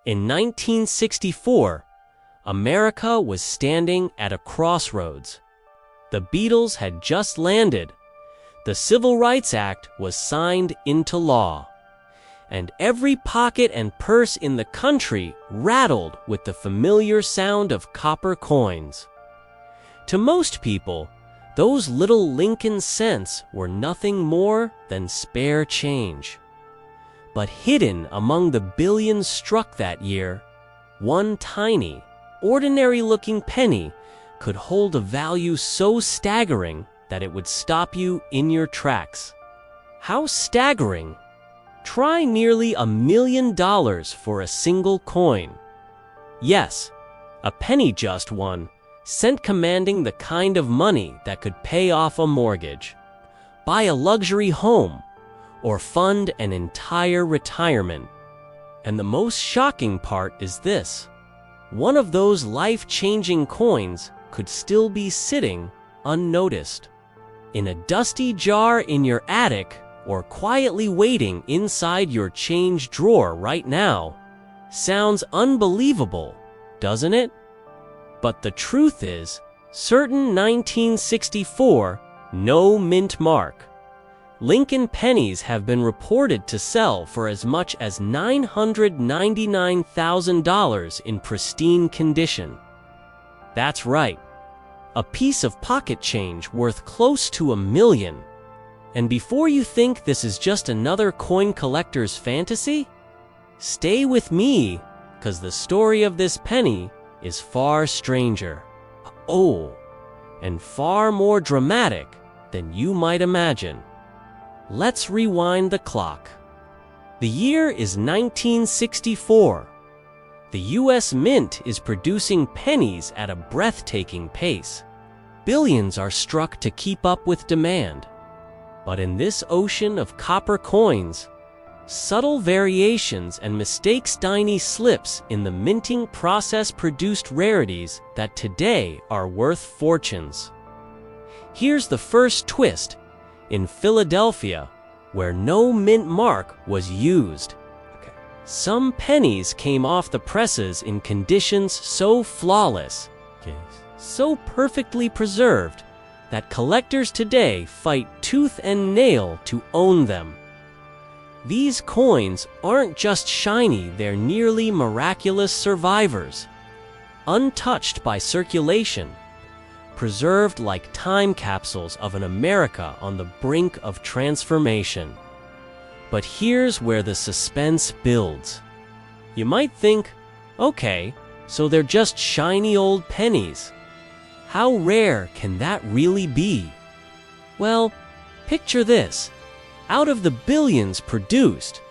In 1964, America was standing at a crossroads. The Beatles had just landed, the Civil Rights Act was signed into law, and every pocket and purse in the country rattled with the familiar sound of copper coins. To most people, those little Lincoln cents were nothing more than spare change. But hidden among the billions struck that year, one tiny, ordinary-looking penny could hold a value so staggering that it would stop you in your tracks. How staggering? Try nearly $1 million for a single coin. Yes, a penny just one, cent commanding the kind of money that could pay off a mortgage, buy a luxury home, or fund an entire retirement. And the most shocking part is this: one of those life-changing coins could still be sitting unnoticed in a dusty jar in your attic, or quietly waiting inside your change drawer right now. Sounds unbelievable, doesn't it? But the truth is, certain 1964 no mint mark Lincoln pennies have been reported to sell for as much as $999,000 in pristine condition. That's right, a piece of pocket change worth close to $1 million. And before you think this is just another coin collector's fantasy, stay with me, because the story of this penny is far stranger. Oh, and far more dramatic than you might imagine. Let's rewind the clock. The year is 1964. The U.S. Mint is producing pennies at a breathtaking pace. Billions are struck to keep up with demand. But in this ocean of copper coins, subtle variations and mistakes, tiny slips in the minting process produced rarities that today are worth fortunes. Here's the first twist. In Philadelphia, where no mint mark was used, some pennies came off the presses in conditions so flawless, so perfectly preserved, that collectors today fight tooth and nail to own them. These coins aren't just shiny, they're nearly miraculous survivors, untouched by circulation, preserved like time capsules of an America on the brink of transformation. But here's where the suspense builds. You might think, okay, so they're just shiny old pennies. How rare can that really be? Well, picture this. Out of the billions produced,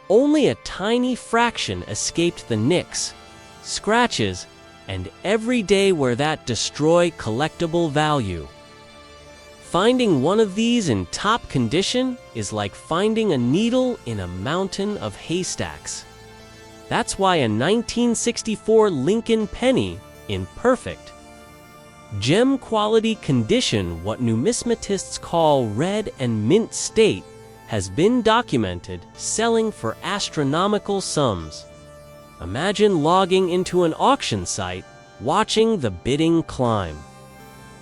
only a tiny fraction escaped the nicks, scratches, and every day where that destroy collectible value. Finding one of these in top condition is like finding a needle in a mountain of haystacks. That's why a 1964 Lincoln penny in perfect, gem-quality condition, what numismatists call red and mint state, has been documented selling for astronomical sums. Imagine logging into an auction site, watching the bidding climb,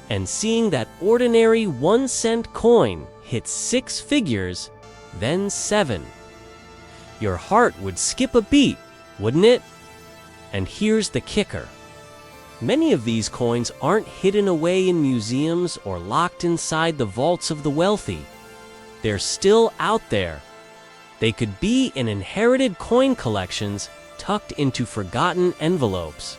and seeing that ordinary 1-cent coin hit 6 figures, then 7. Your heart would skip a beat, wouldn't it? And here's the kicker. Many of these coins aren't hidden away in museums or locked inside the vaults of the wealthy. They're still out there. They could be in inherited coin collections tucked into forgotten envelopes,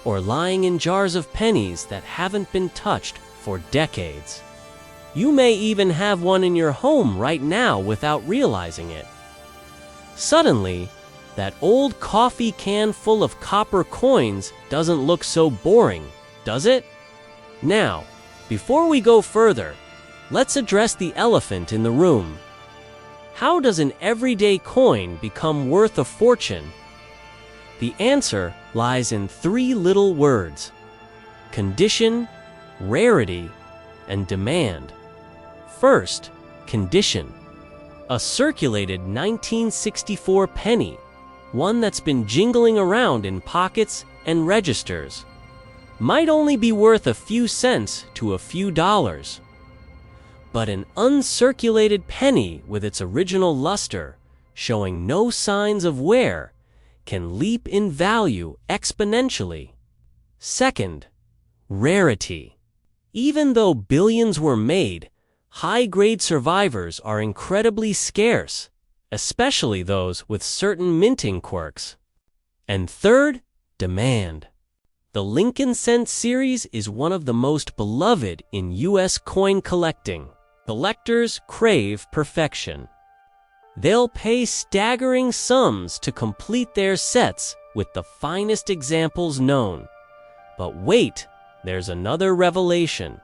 or lying in jars of pennies that haven't been touched for decades. You may even have one in your home right now without realizing it. Suddenly, that old coffee can full of copper coins doesn't look so boring, does it? Now, before we go further, let's address the elephant in the room. How does an everyday coin become worth a fortune? The answer lies in 3 little words: condition, rarity, and demand. First, condition. A circulated 1964 penny, one that's been jingling around in pockets and registers, might only be worth a few cents to a few dollars. But an uncirculated penny with its original luster, showing no signs of wear, can leap in value exponentially. Second, rarity. Even though billions were made, high-grade survivors are incredibly scarce, especially those with certain minting quirks. And third, demand. The Lincoln Cent series is one of the most beloved in U.S. coin collecting. Collectors crave perfection. They'll pay staggering sums to complete their sets with the finest examples known. But wait, there's another revelation.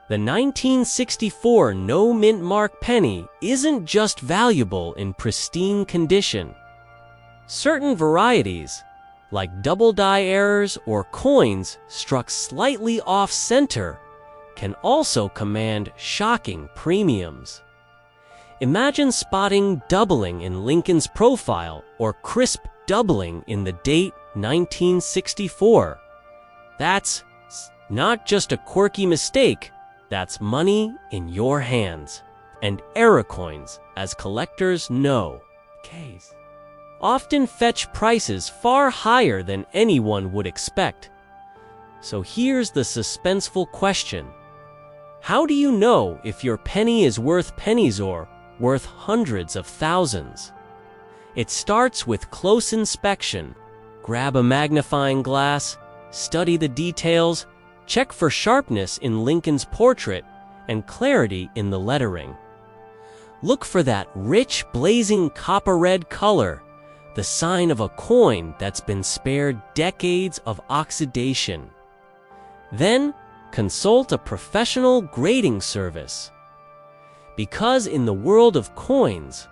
The 1964 no-mint mark penny isn't just valuable in pristine condition. Certain varieties, like double-die errors or coins struck slightly off-center, can also command shocking premiums. Imagine spotting doubling in Lincoln's profile or crisp doubling in the date 1964. That's not just a quirky mistake, that's money in your hands. And error coins, as collectors know, often fetch prices far higher than anyone would expect. So here's the suspenseful question. How do you know if your penny is worth pennies or worth hundreds of thousands? It starts with close inspection. Grab a magnifying glass, study the details, check for sharpness in Lincoln's portrait and clarity in the lettering. Look for that rich, blazing copper-red color, the sign of a coin that's been spared decades of oxidation. Then, consult a professional grading service. Because in the world of coins,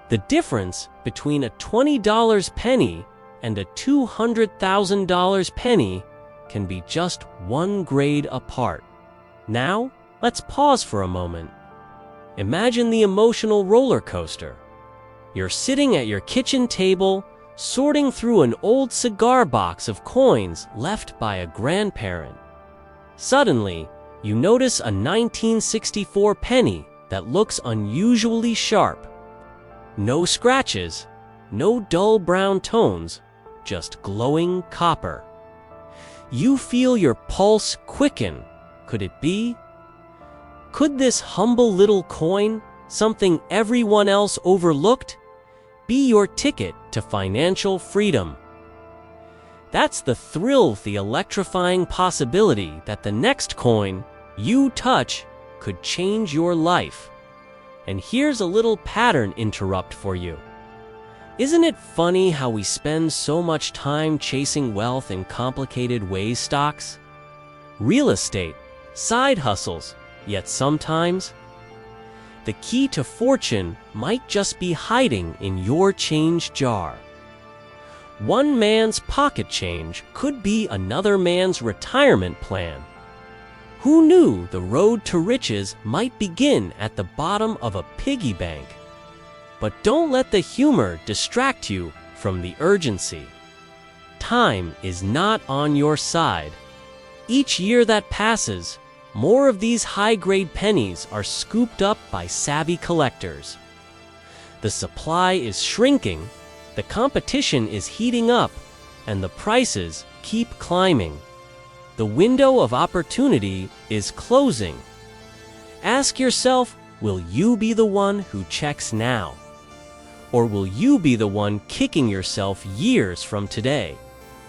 the difference between a $20 penny and a $200,000 penny can be just one grade apart. Now, let's pause for a moment. Imagine the emotional roller coaster. You're sitting at your kitchen table, sorting through an old cigar box of coins left by a grandparent. Suddenly, you notice a 1964 penny that looks unusually sharp. No scratches, no dull brown tones, just glowing copper. You feel your pulse quicken. Could it be? Could this humble little coin, something everyone else overlooked, be your ticket to financial freedom? That's the thrill, the electrifying possibility that the next coin you touch could change your life. And here's a little pattern interrupt for you. Isn't it funny how we spend so much time chasing wealth in complicated ways stocks? Real estate, side hustles, yet sometimes the key to fortune might just be hiding in your change jar. One man's pocket change could be another man's retirement plan. Who knew the road to riches might begin at the bottom of a piggy bank? But don't let the humor distract you from the urgency. Time is not on your side. Each year that passes, more of these high-grade pennies are scooped up by savvy collectors. The supply is shrinking, the competition is heating up, and the prices keep climbing. The window of opportunity is closing. Ask yourself, will you be the one who checks now? Or will you be the one kicking yourself years from today,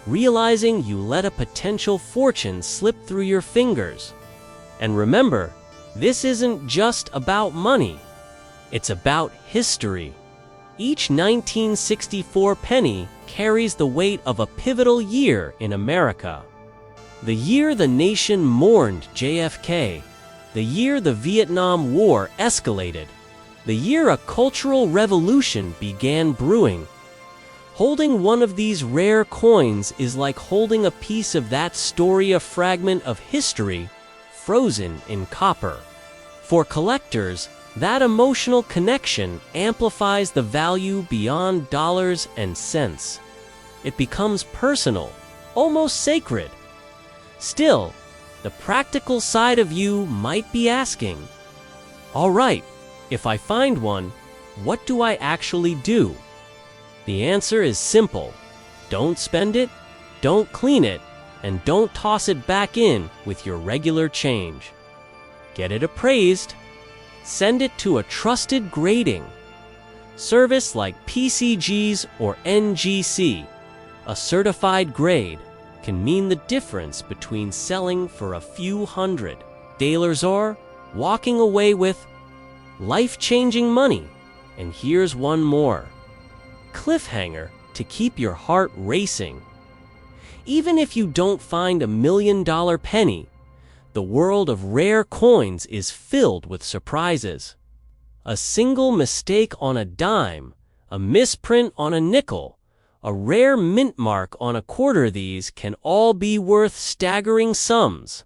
realizing you let a potential fortune slip through your fingers? And remember, this isn't just about money. It's about history. Each 1964 penny carries the weight of a pivotal year in America. The year the nation mourned JFK, the year the Vietnam War escalated, the year a cultural revolution began brewing. Holding one of these rare coins is like holding a piece of that story, a fragment of history frozen in copper. For collectors, That emotional connection amplifies the value beyond dollars and cents. It becomes personal, almost sacred. Still, the practical side of you might be asking, all right, if I find one, what do I actually do? The answer is simple. Don't spend it, don't clean it, and don't toss it back in with your regular change. Get it appraised. Send it to a trusted grading service like PCG's or NGC. A certified grade can mean the difference between selling for a few $100 or walking away with life-changing money. And here's one more cliffhanger to keep your heart racing. Even if you don't find $1 million penny, the world of rare coins is filled with surprises. A single mistake on a dime, a misprint on a nickel, a rare mint mark on a quarter, these can all be worth staggering sums.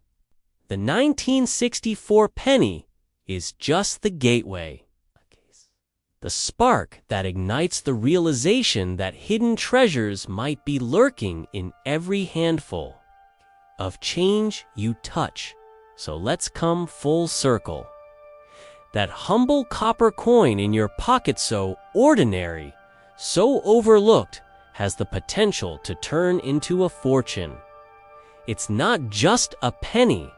The 1964 penny is just the gateway. The spark that ignites the realization that hidden treasures might be lurking in every handful of change you touch. So let's come full circle. That humble copper coin in your pocket, so ordinary, so overlooked, has the potential to turn into a fortune. It's not just a penny.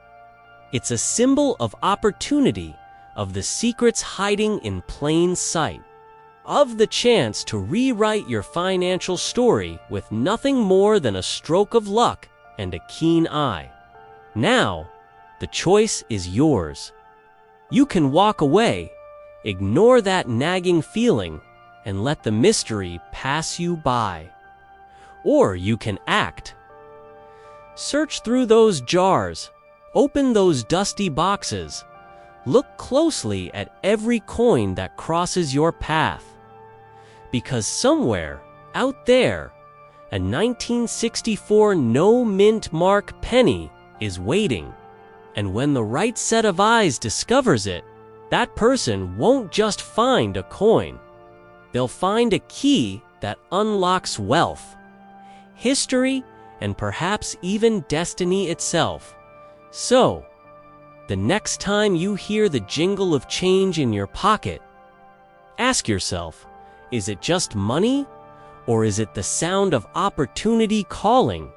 It's a symbol of opportunity, of the secrets hiding in plain sight, of the chance to rewrite your financial story with nothing more than a stroke of luck and a keen eye. Now, the choice is yours. You can walk away, ignore that nagging feeling, and let the mystery pass you by. Or you can act. Search through those jars, open those dusty boxes, look closely at every coin that crosses your path. Because somewhere, out there, a 1964 no-mint mark penny is waiting. And when the right set of eyes discovers it, that person won't just find a coin. They'll find a key that unlocks wealth, history, and perhaps even destiny itself. So, the next time you hear the jingle of change in your pocket, ask yourself, is it just money, or is it the sound of opportunity calling?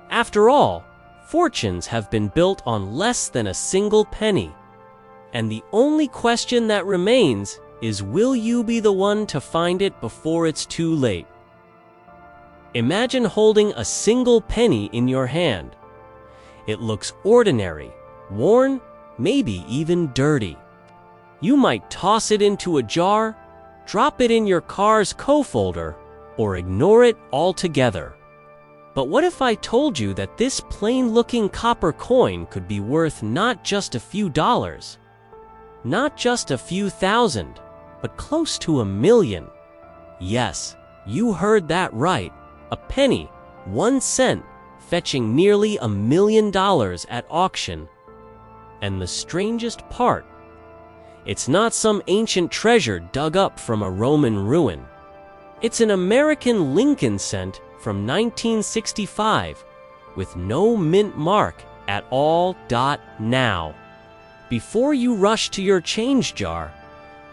After all, fortunes have been built on less than a single penny. And the only question that remains is, will you be the one to find it before it's too late? Imagine holding a single penny in your hand. It looks ordinary, worn, maybe even dirty. You might toss it into a jar, drop it in your car's coat folder, or ignore it altogether. But what if I told you that this plain-looking copper coin could be worth not just a few dollars, not just a few thousand, but close to $1 million? Yes, you heard that right. A penny, 1 cent, fetching nearly $1 million at auction. And the strangest part, it's not some ancient treasure dug up from a Roman ruin. It's an American Lincoln cent from 1965 with no mint mark at all. Now, before you rush to your change jar,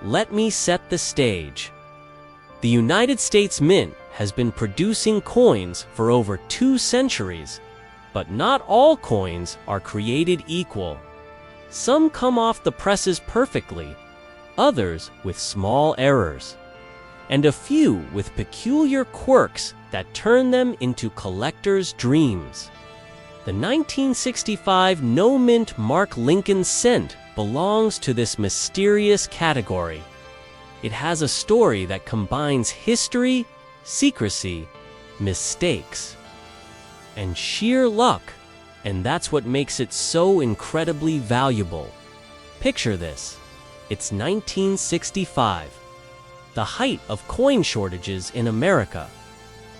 let me set the stage. The United States Mint has been producing coins for over 2 centuries, but not all coins are created equal. Some come off the presses perfectly, others with small errors, and a few with peculiar quirks that turn them into collectors' dreams. The 1965 no-mint mark Lincoln cent belongs to this mysterious category. It has a story that combines history, secrecy, mistakes, and sheer luck, and that's what makes it so incredibly valuable. Picture this. It's 1965, the height of coin shortages in America.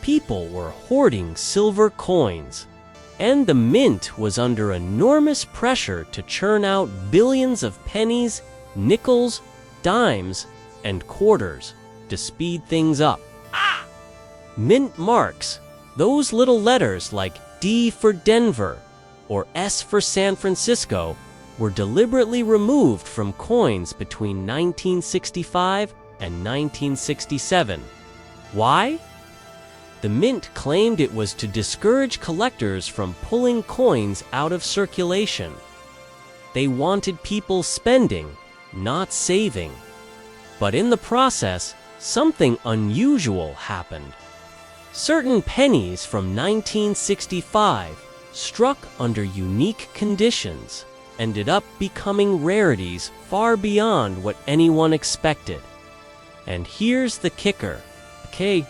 People were hoarding silver coins, and the mint was under enormous pressure to churn out billions of pennies, nickels, dimes, and quarters to speed things up. Mint marks, those little letters like D for Denver or S for San Francisco, were deliberately removed from coins between 1965 and 1967. Why? The mint claimed it was to discourage collectors from pulling coins out of circulation. They wanted people spending, not saving. But in the process, something unusual happened. Certain pennies from 1965, struck under unique conditions, ended up becoming rarities far beyond what anyone expected. And here's the kicker. Okay,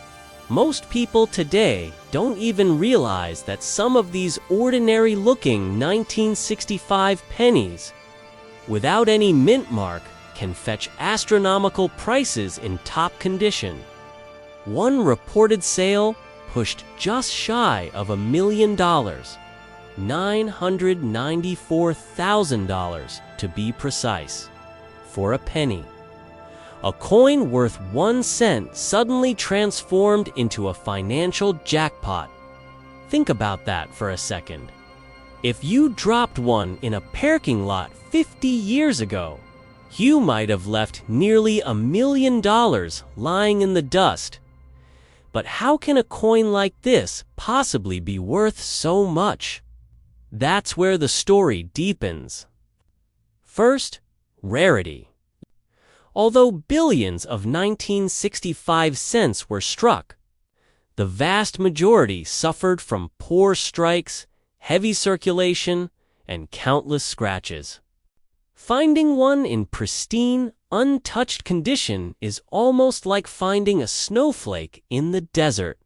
most people today don't even realize that some of these ordinary-looking 1965 pennies, without any mint mark, can fetch astronomical prices in top condition. One reported sale pushed just shy of $1 million, $994,000 to be precise, for a penny. A coin worth 1 cent suddenly transformed into a financial jackpot. Think about that for a second. If you dropped one in a parking lot 50 years ago, you might have left nearly $1 million lying in the dust. But how can a coin like this possibly be worth so much? That's where the story deepens. First, rarity. Although billions of 1965 cents were struck, the vast majority suffered from poor strikes, heavy circulation, and countless scratches. Finding one in pristine, untouched condition is almost like finding a snowflake in the desert.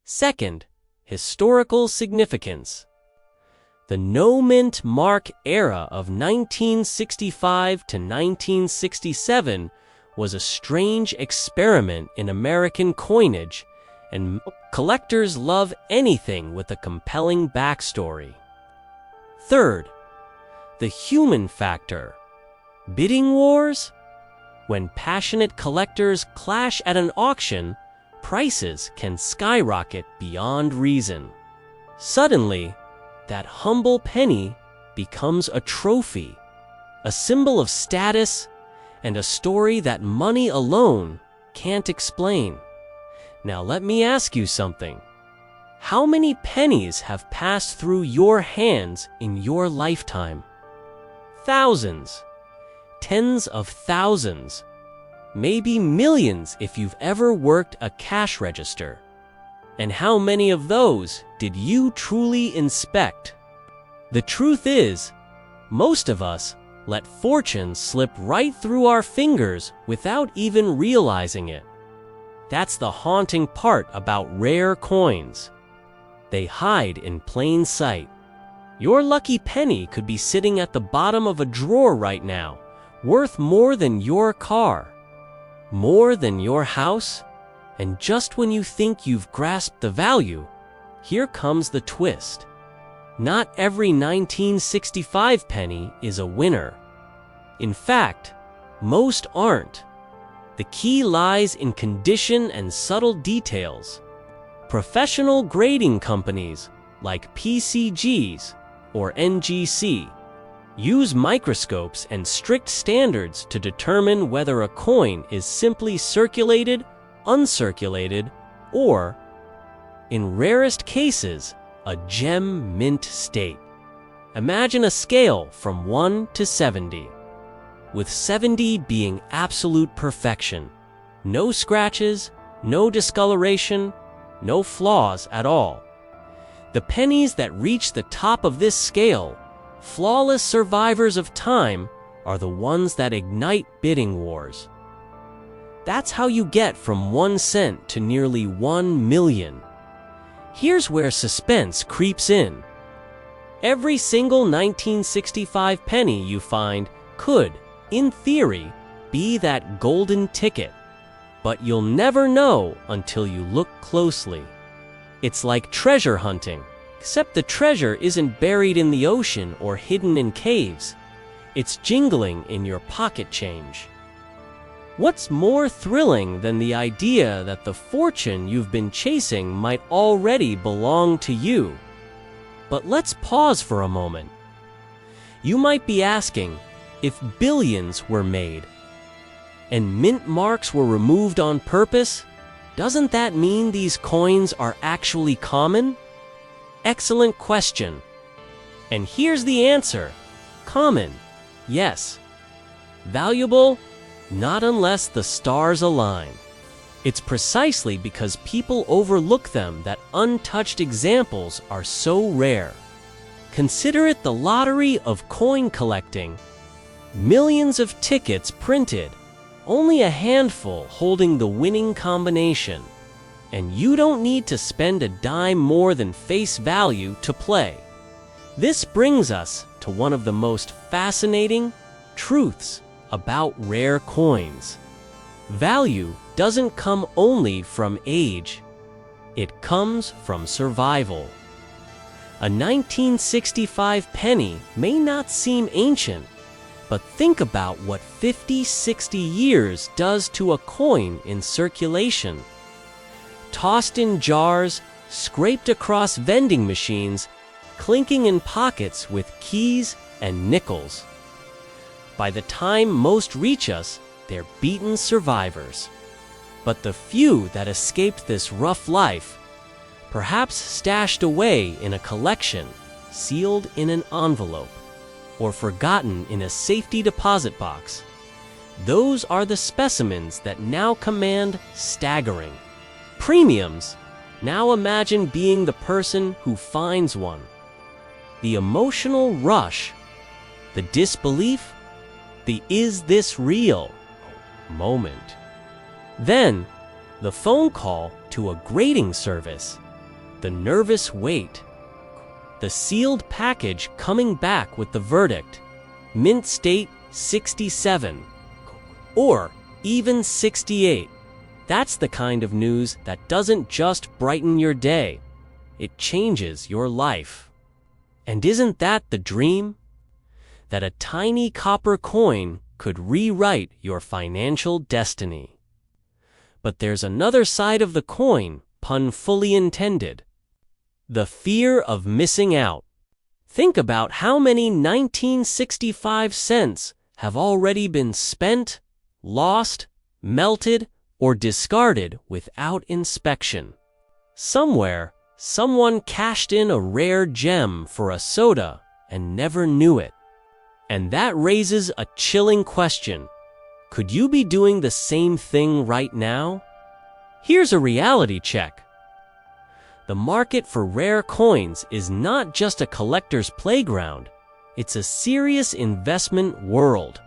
Second, historical significance. The no-mint mark era of 1965 to 1967 was a strange experiment in American coinage, and collectors love anything with a compelling backstory. Third, the human factor. Bidding wars? When passionate collectors clash at an auction, prices can skyrocket beyond reason. Suddenly, that humble penny becomes a trophy, a symbol of status, and a story that money alone can't explain. Now let me ask you something. How many pennies have passed through your hands in your lifetime? Thousands, tens of thousands, maybe millions if you've ever worked a cash register. And how many of those did you truly inspect? The truth is, most of us let fortune slip right through our fingers without even realizing it. That's the haunting part about rare coins. They hide in plain sight. Your lucky penny could be sitting at the bottom of a drawer right now, worth more than your car, more than your house. And just when you think you've grasped the value, here comes the twist. Not every 1965 penny is a winner. In fact, most aren't. The key lies in condition and subtle details. Professional grading companies like PCGs or NGC use microscopes and strict standards to determine whether a coin is simply circulated, uncirculated, or, in rarest cases, a gem mint state. Imagine a scale from 1 to 70, with 70 being absolute perfection. No scratches, no discoloration, no flaws at all. The pennies that reach the top of this scale, flawless survivors of time, are the ones that ignite bidding wars. That's how you get from 1 cent to nearly 1 million. Here's where suspense creeps in. Every single 1965 penny you find could, in theory, be that golden ticket. But you'll never know until you look closely. It's like treasure hunting, except the treasure isn't buried in the ocean or hidden in caves. It's jingling in your pocket change. What's more thrilling than the idea that the fortune you've been chasing might already belong to you? But let's pause for a moment. You might be asking, if billions were made and mint marks were removed on purpose, doesn't that mean these coins are actually common? Excellent question. And here's the answer. Common, yes. Valuable? Not unless the stars align. It's precisely because people overlook them that untouched examples are so rare. Consider it the lottery of coin collecting. Millions of tickets printed, only a handful holding the winning combination. And you don't need to spend a dime more than face value to play. This brings us to one of the most fascinating truths about rare coins. Value doesn't come only from age. It comes from survival. A 1965 penny may not seem ancient, but think about what 50-60 years does to a coin in circulation. Tossed in jars, scraped across vending machines, clinking in pockets with keys and nickels. By the time most reach us, they're beaten survivors. But the few that escaped this rough life, perhaps stashed away in a collection, sealed in an envelope, or forgotten in a safety deposit box, those are the specimens that now command staggering premiums. Now imagine being the person who finds one. The emotional rush, the disbelief, the "is this real" moment. Then, the phone call to a grading service, the nervous wait, the sealed package coming back with the verdict, mint state 67, or even 68. That's the kind of news that doesn't just brighten your day, it changes your life. And isn't that the dream? That a tiny copper coin could rewrite your financial destiny. But there's another side of the coin, pun fully intended. The fear of missing out. Think about how many 1965 cents have already been spent, lost, melted, or discarded without inspection. Somewhere, someone cashed in a rare gem for a soda and never knew it. And that raises a chilling question. Could you be doing the same thing right now? Here's a reality check. The market for rare coins is not just a collector's playground, it's a serious investment world.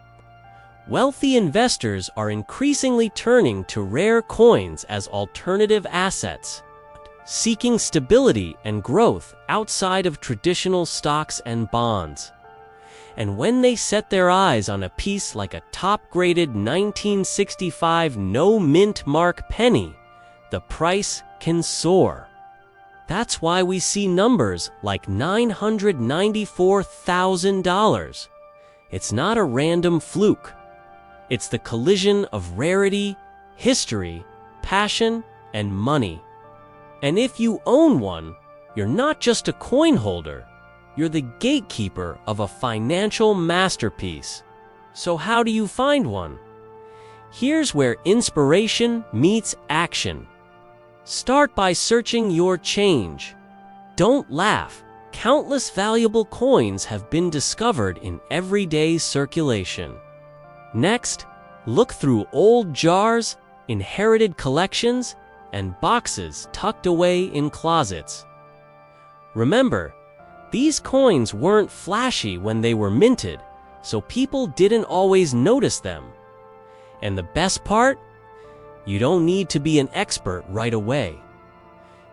Wealthy investors are increasingly turning to rare coins as alternative assets, seeking stability and growth outside of traditional stocks and bonds. And when they set their eyes on a piece like a top-graded 1965 no-mint mark penny, the price can soar. That's why we see numbers like $994,000. It's not a random fluke. It's the collision of rarity, history, passion, and money. And if you own one, you're not just a coin holder. You're the gatekeeper of a financial masterpiece. So how do you find one? Here's where inspiration meets action. Start by searching your change. Don't laugh. Countless valuable coins have been discovered in everyday circulation. Next, look through old jars, inherited collections, and boxes tucked away in closets. Remember, these coins weren't flashy when they were minted, so people didn't always notice them. And the best part? You don't need to be an expert right away.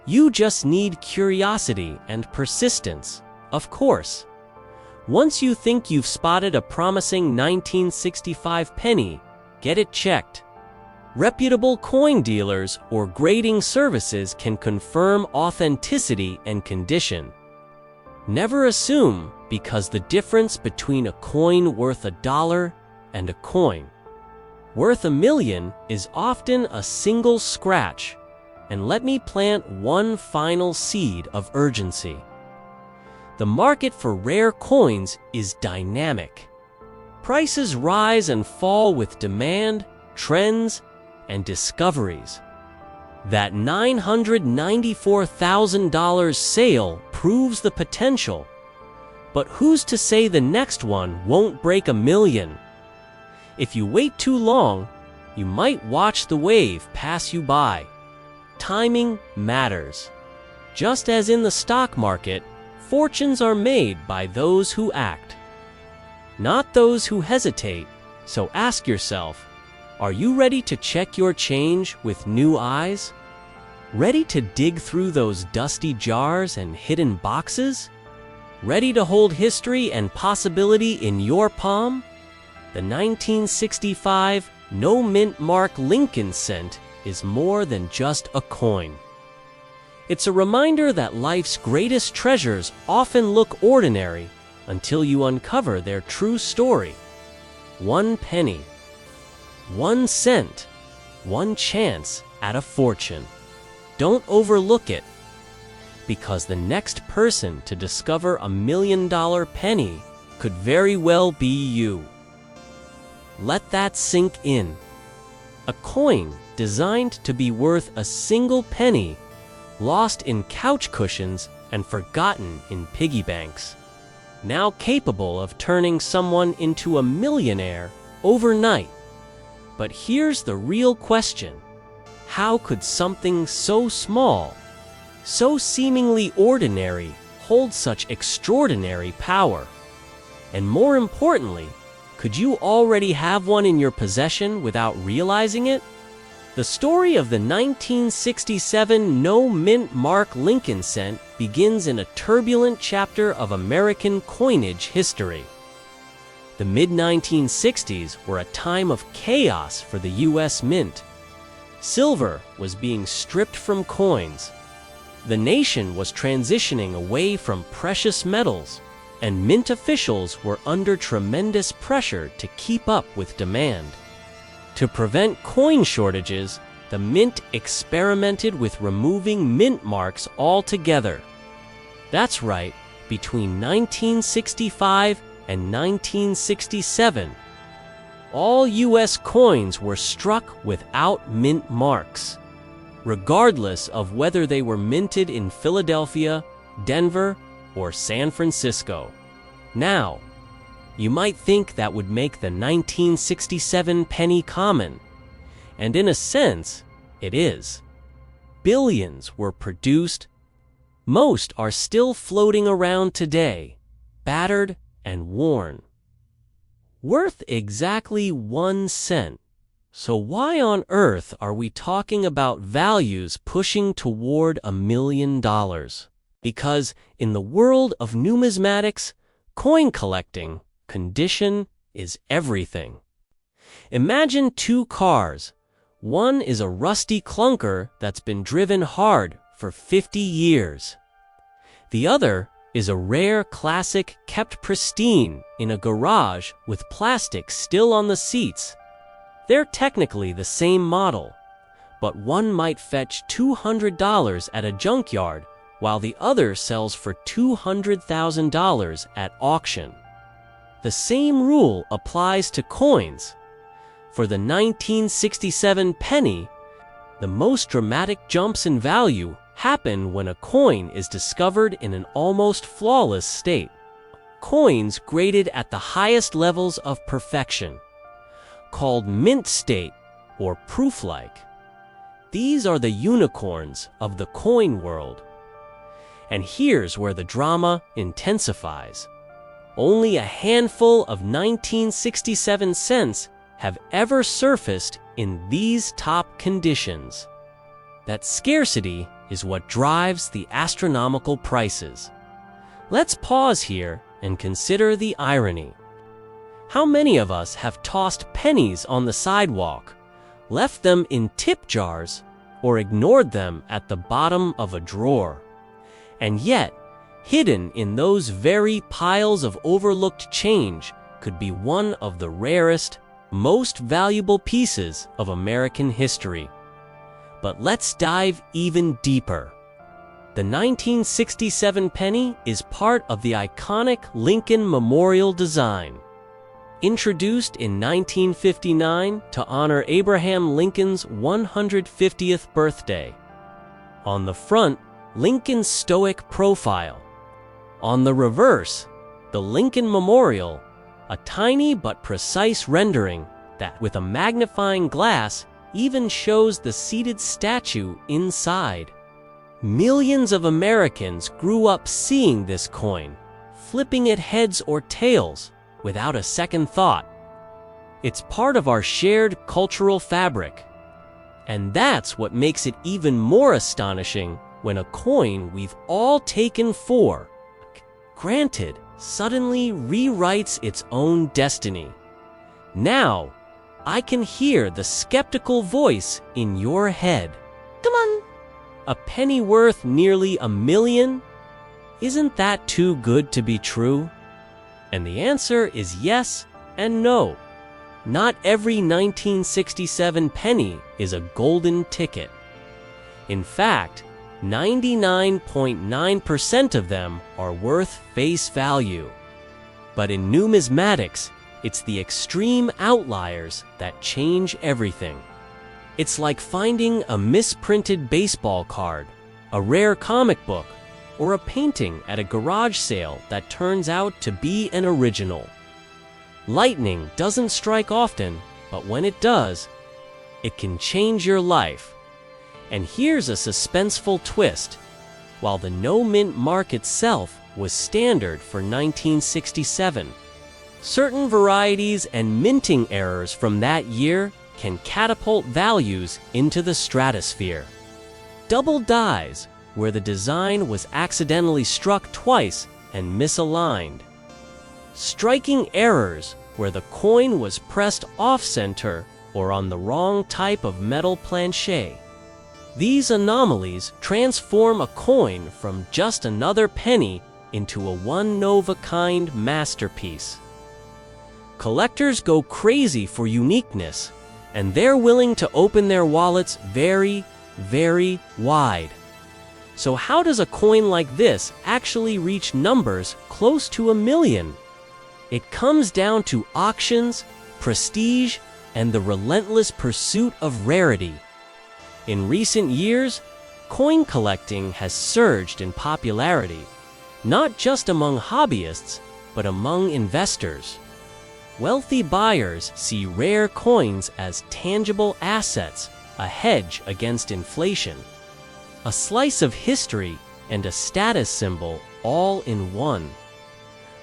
You just need curiosity and persistence, of course. Once you think you've spotted a promising 1965 penny, get it checked. Reputable coin dealers or grading services can confirm authenticity and condition. Never assume, because the difference between a coin worth $1 and a coin worth a million is often a single scratch, and let me plant one final seed of urgency. The market for rare coins is dynamic. Prices rise and fall with demand, trends, and discoveries. That $994,000 sale proves the potential, but who's to say the next one won't break $1 million? If you wait too long, you might watch the wave pass you by. Timing matters. Just as in the stock market, fortunes are made by those who act, not those who hesitate. So ask yourself, are you ready to check your change with new eyes? Ready to dig through those dusty jars and hidden boxes? Ready to hold history and possibility in your palm? The 1965 No Mint Mark Lincoln cent is more than just a coin. It's a reminder that life's greatest treasures often look ordinary until you uncover their true story. 1 penny, 1 cent, 1 chance at a fortune. Don't overlook it, because the next person to discover $1 million penny could very well be you. Let that sink in. A coin designed to be worth a single penny, lost in couch cushions and forgotten in piggy banks, now capable of turning someone into a millionaire overnight. But here's the real question. How could something so small, so seemingly ordinary, hold such extraordinary power? And more importantly, could you already have one in your possession without realizing it? The story of the 1967 No Mint Mark Lincoln cent begins in a turbulent chapter of American coinage history. The mid-1960s were a time of chaos for the U.S. Mint. Silver was being stripped from coins. The nation was transitioning away from precious metals, and mint officials were under tremendous pressure to keep up with demand. To prevent coin shortages, the mint experimented with removing mint marks altogether. That's right, between 1965 and 1967, all U.S. coins were struck without mint marks, regardless of whether they were minted in Philadelphia, Denver, or San Francisco. Now, you might think that would make the 1967 penny common, and in a sense, it is. Billions were produced. Most are still floating around today, battered and worn. Worth exactly 1 cent. So why on earth are we talking about values pushing toward $1 million? Because in the world of numismatics, coin collecting, condition is everything. Imagine 2 cars. One is a rusty clunker that's been driven hard for 50 years. The other is a rare classic kept pristine in a garage with plastic still on the seats. They're technically the same model, but one might fetch $200 at a junkyard while the other sells for $200,000 at auction. The same rule applies to coins. For the 1967 penny, the most dramatic jumps in value happen when a coin is discovered in an almost flawless state. Coins graded at the highest levels of perfection, called mint state or proof-like. These are the unicorns of the coin world. And here's where the drama intensifies. Only a handful of 1967 cents have ever surfaced in these top conditions. That scarcity is what drives the astronomical prices. Let's pause here and consider the irony. How many of us have tossed pennies on the sidewalk, left them in tip jars, or ignored them at the bottom of a drawer? And yet, hidden in those very piles of overlooked change could be one of the rarest, most valuable pieces of American history. But let's dive even deeper. The 1967 penny is part of the iconic Lincoln Memorial design. Introduced in 1959 to honor Abraham Lincoln's 150th birthday. On the front, Lincoln's stoic profile. On the reverse, the Lincoln Memorial, a tiny but precise rendering that, with a magnifying glass, even shows the seated statue inside. Millions of Americans grew up seeing this coin, flipping it heads or tails without a second thought. It's part of our shared cultural fabric. And that's what makes it even more astonishing when a coin we've all taken for granted suddenly rewrites its own destiny. Now, I can hear the skeptical voice in your head. Come on! A penny worth nearly $1 million? Isn't that too good to be true? And the answer is yes and no. Not every 1967 penny is a golden ticket. In fact, 99.9% of them are worth face value. But in numismatics, it's the extreme outliers that change everything. It's like finding a misprinted baseball card, a rare comic book, or a painting at a garage sale that turns out to be an original. Lightning doesn't strike often, but when it does, it can change your life. And here's a suspenseful twist. While the no-mint mark itself was standard for 1967, certain varieties and minting errors from that year can catapult values into the stratosphere. Double dies, where the design was accidentally struck twice and misaligned. Striking errors, where the coin was pressed off-center or on the wrong type of metal planche. These anomalies transform a coin from just another penny into a one-of-a-kind masterpiece. Collectors go crazy for uniqueness, and they're willing to open their wallets very, very wide. So how does a coin like this actually reach numbers close to $1 million? It comes down to auctions, prestige, and the relentless pursuit of rarity. In recent years, coin collecting has surged in popularity, not just among hobbyists, but among investors. Wealthy buyers see rare coins as tangible assets, a hedge against inflation, a slice of history, and a status symbol all in one.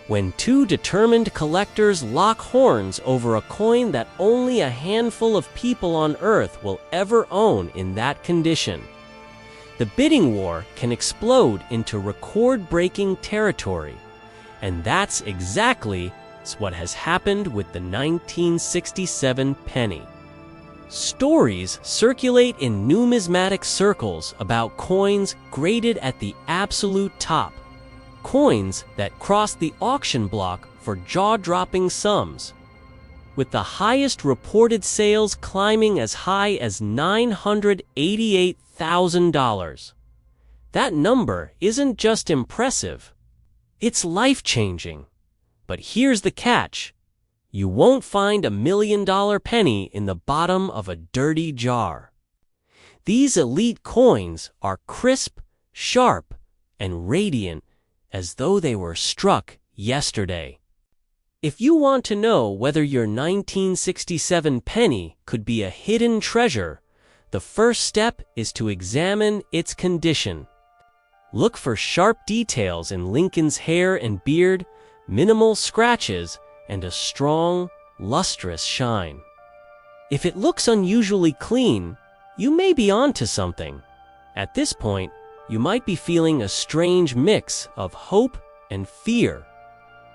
When two determined collectors lock horns over a coin that only a handful of people on Earth will ever own in that condition, the bidding war can explode into record-breaking territory. And that's exactly what has happened with the 1967 penny. Stories circulate in numismatic circles about coins graded at the absolute top, coins that cross the auction block for jaw-dropping sums, with the highest reported sales climbing as high as $988,000. That number isn't just impressive, it's life-changing. But here's the catch. You won't find $1 million penny in the bottom of a dirty jar. These elite coins are crisp, sharp, and radiant as though they were struck yesterday. If you want to know whether your 1967 penny could be a hidden treasure, the first step is to examine its condition. Look for sharp details in Lincoln's hair and beard, minimal scratches, and a strong, lustrous shine. If it looks unusually clean, you may be onto something. At this point, you might be feeling a strange mix of hope and fear.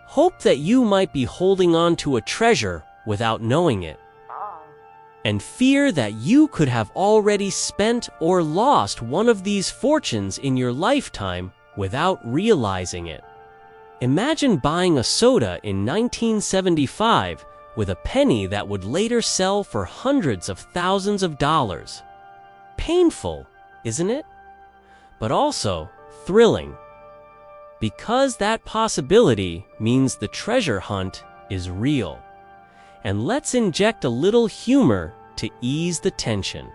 Hope that you might be holding on to a treasure without knowing it. And fear that you could have already spent or lost one of these fortunes in your lifetime without realizing it. Imagine buying a soda in 1975 with a penny that would later sell for hundreds of thousands of dollars. Painful, isn't it? But also thrilling. Because that possibility means the treasure hunt is real. And let's inject a little humor to ease the tension.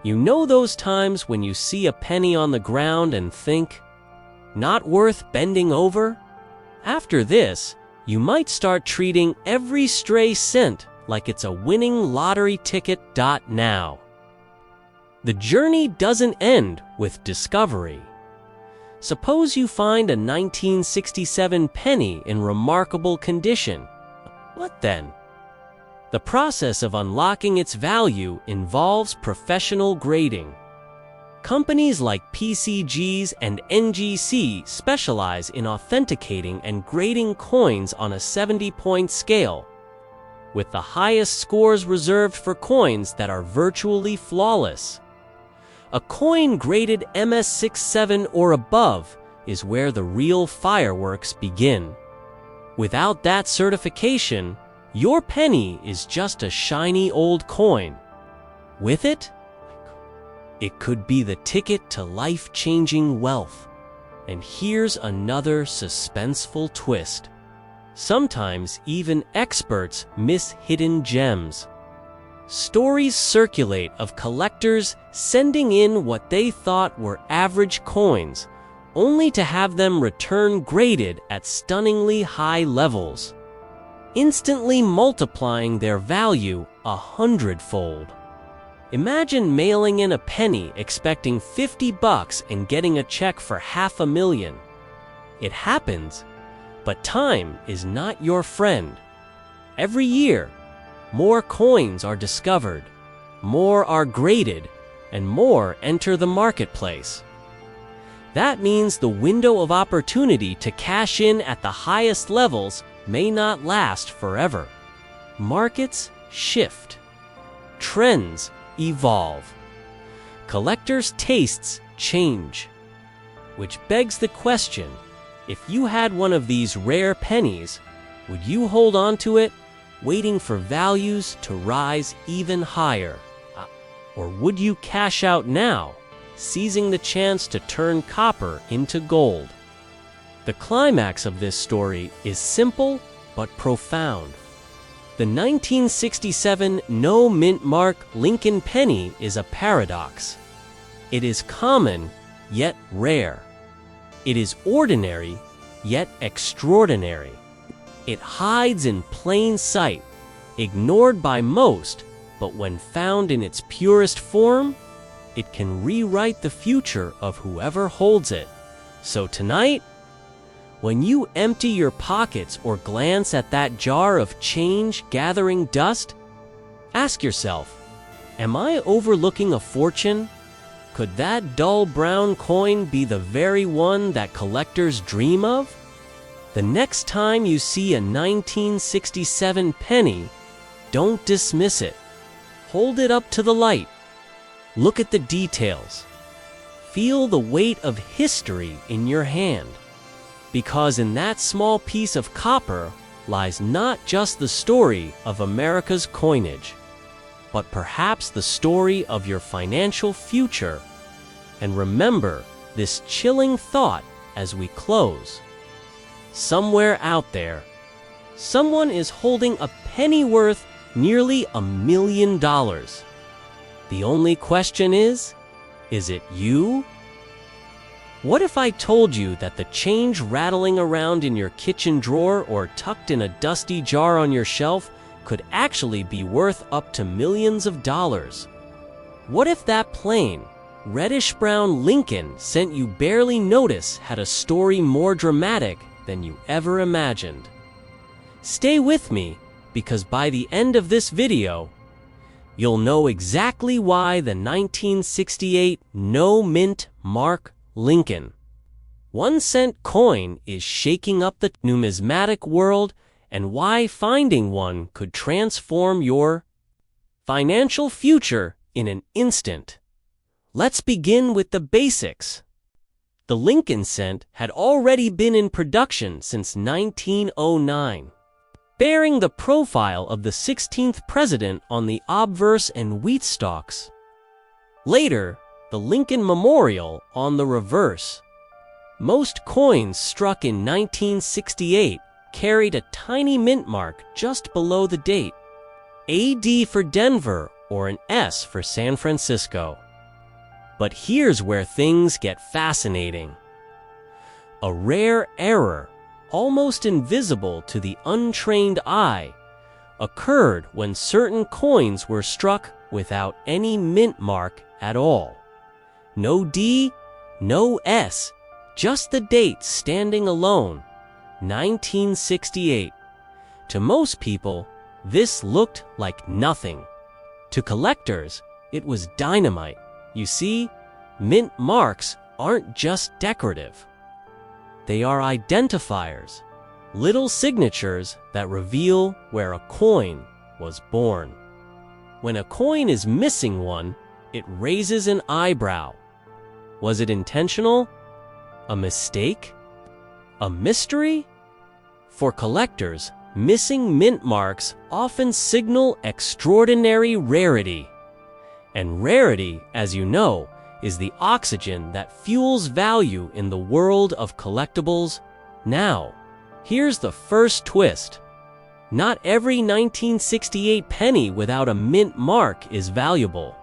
You know those times when you see a penny on the ground and think, not worth bending over? After this, you might start treating every stray cent like it's a winning lottery ticket. Now. The journey doesn't end with discovery. Suppose you find a 1967 penny in remarkable condition. What then? The process of unlocking its value involves professional grading. Companies like PCGs and NGC specialize in authenticating and grading coins on a 70-point scale, with the highest scores reserved for coins that are virtually flawless. A coin graded MS67 or above is where the real fireworks begin. Without that certification, your penny is just a shiny old coin. With it, it could be the ticket to life-changing wealth. And here's another suspenseful twist. Sometimes even experts miss hidden gems. Stories circulate of collectors sending in what they thought were average coins, only to have them return graded at stunningly high levels, instantly multiplying their value 100-fold. Imagine mailing in a penny expecting $50 and getting a check for $500,000. It happens, but time is not your friend. Every year, more coins are discovered, more are graded, and more enter the marketplace. That means the window of opportunity to cash in at the highest levels may not last forever. Markets shift. Trends evolve. Collectors' tastes change. Which begs the question, if you had one of these rare pennies, would you hold on to it, waiting for values to rise even higher? Or would you cash out now, seizing the chance to turn copper into gold? The climax of this story is simple but profound. The 1967 no mint mark Lincoln penny is a paradox. It is common, yet rare. It is ordinary, yet extraordinary. It hides in plain sight, ignored by most, but when found in its purest form, it can rewrite the future of whoever holds it. So tonight, when you empty your pockets or glance at that jar of change gathering dust, ask yourself, am I overlooking a fortune? Could that dull brown coin be the very one that collectors dream of? The next time you see a 1967 penny, don't dismiss it. Hold it up to the light. Look at the details. Feel the weight of history in your hand. Because in that small piece of copper lies not just the story of America's coinage, but perhaps the story of your financial future. And remember this chilling thought as we close. Somewhere out there, someone is holding a penny worth nearly $1 million. The only question is it you? What if I told you that the change rattling around in your kitchen drawer or tucked in a dusty jar on your shelf could actually be worth up to millions of dollars? What if that plain, reddish-brown Lincoln scent you barely notice had a story more dramatic than you ever imagined? Stay with me, because by the end of this video, you'll know exactly why the 1968 no mint mark Lincoln 1-cent coin is shaking up the numismatic world, and why finding one could transform your financial future in an instant. Let's begin with the basics. The Lincoln cent had already been in production since 1909. bearing the profile of the 16th president on the obverse and wheat stalks. Later, the Lincoln Memorial on the reverse. Most coins struck in 1968 carried a tiny mint mark just below the date, AD for Denver or an S for San Francisco. But here's where things get fascinating. A rare error, almost invisible to the untrained eye, occurred when certain coins were struck without any mint mark at all. No D, no S, just the date standing alone, 1968. To most people, this looked like nothing. To collectors, it was dynamite. You see, mint marks aren't just decorative. They are identifiers, little signatures that reveal where a coin was born. When a coin is missing one, it raises an eyebrow. Was it intentional? A mistake? A mystery? For collectors, missing mint marks often signal extraordinary rarity. And rarity, as you know, is the oxygen that fuels value in the world of collectibles. Now, here's the first twist. Not every 1968 penny without a mint mark is valuable.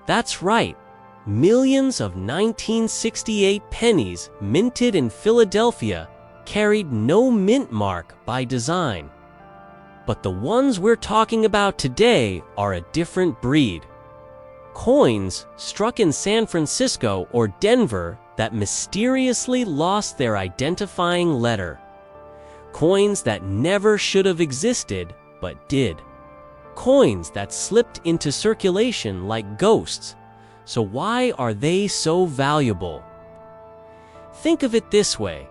That's right. Millions of 1968 pennies minted in Philadelphia carried no mint mark by design. But the ones we're talking about today are a different breed. Coins struck in San Francisco or Denver that mysteriously lost their identifying letter. Coins that never should have existed, but did. Coins that slipped into circulation like ghosts. So why are they so valuable? Think of it this way.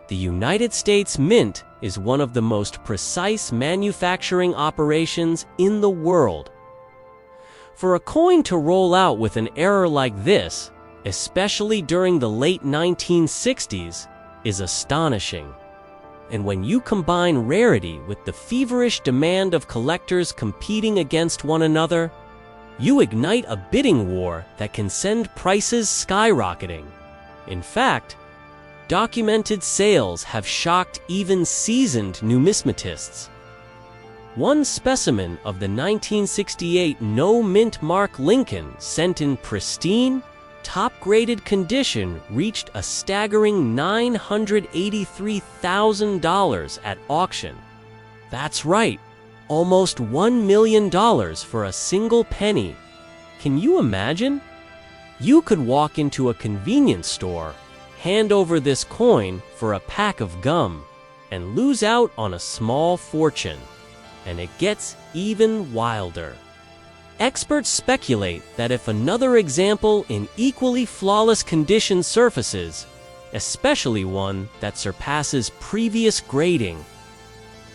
The United States Mint is one of the most precise manufacturing operations in the world. For a coin to roll out with an error like this, especially during the late 1960s, is astonishing. And when you combine rarity with the feverish demand of collectors competing against one another, you ignite a bidding war that can send prices skyrocketing. In fact, documented sales have shocked even seasoned numismatists. One specimen of the 1968 no mint mark Lincoln sent in pristine, top-graded condition reached a staggering $983,000 at auction. That's right, almost $1 million for a single penny. Can you imagine? You could walk into a convenience store, hand over this coin for a pack of gum, and lose out on a small fortune. And it gets even wilder. Experts speculate that if another example in equally flawless condition surfaces, especially one that surpasses previous grading,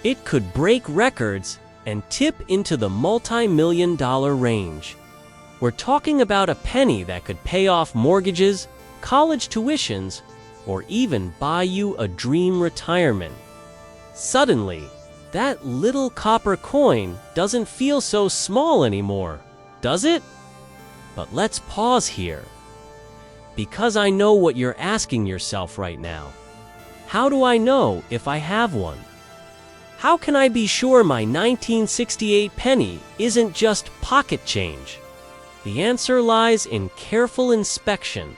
it could break records and tip into the multi-million-dollar range. We're talking about a penny that could pay off mortgages, college tuitions, or even buy you a dream retirement. Suddenly, that little copper coin doesn't feel so small anymore, does it? But let's pause here. Because I know what you're asking yourself right now. How do I know if I have one? How can I be sure my 1968 penny isn't just pocket change? The answer lies in careful inspection.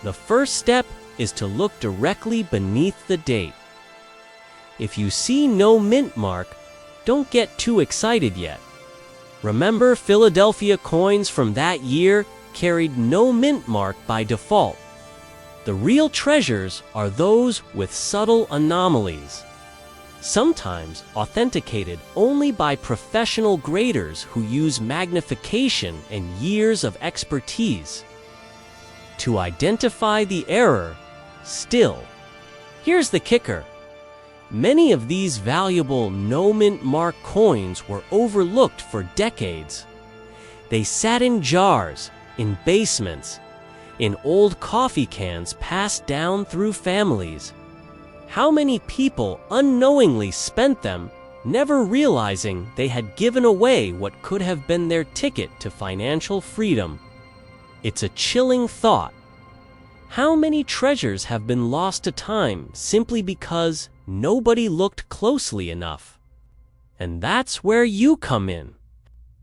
The first step is to look directly beneath the date. If you see no mint mark, don't get too excited yet. Remember, Philadelphia coins from that year carried no mint mark by default. The real treasures are those with subtle anomalies, sometimes authenticated only by professional graders who use magnification and years of expertise. To identify the error, still, here's the kicker. Many of these valuable no mint mark coins were overlooked for decades. They sat in jars, in basements, in old coffee cans passed down through families. How many people unknowingly spent them never realizing they had given away what could have been their ticket to financial freedom. It's a chilling thought. How many treasures have been lost to time simply because nobody looked closely enough? And that's where you come in.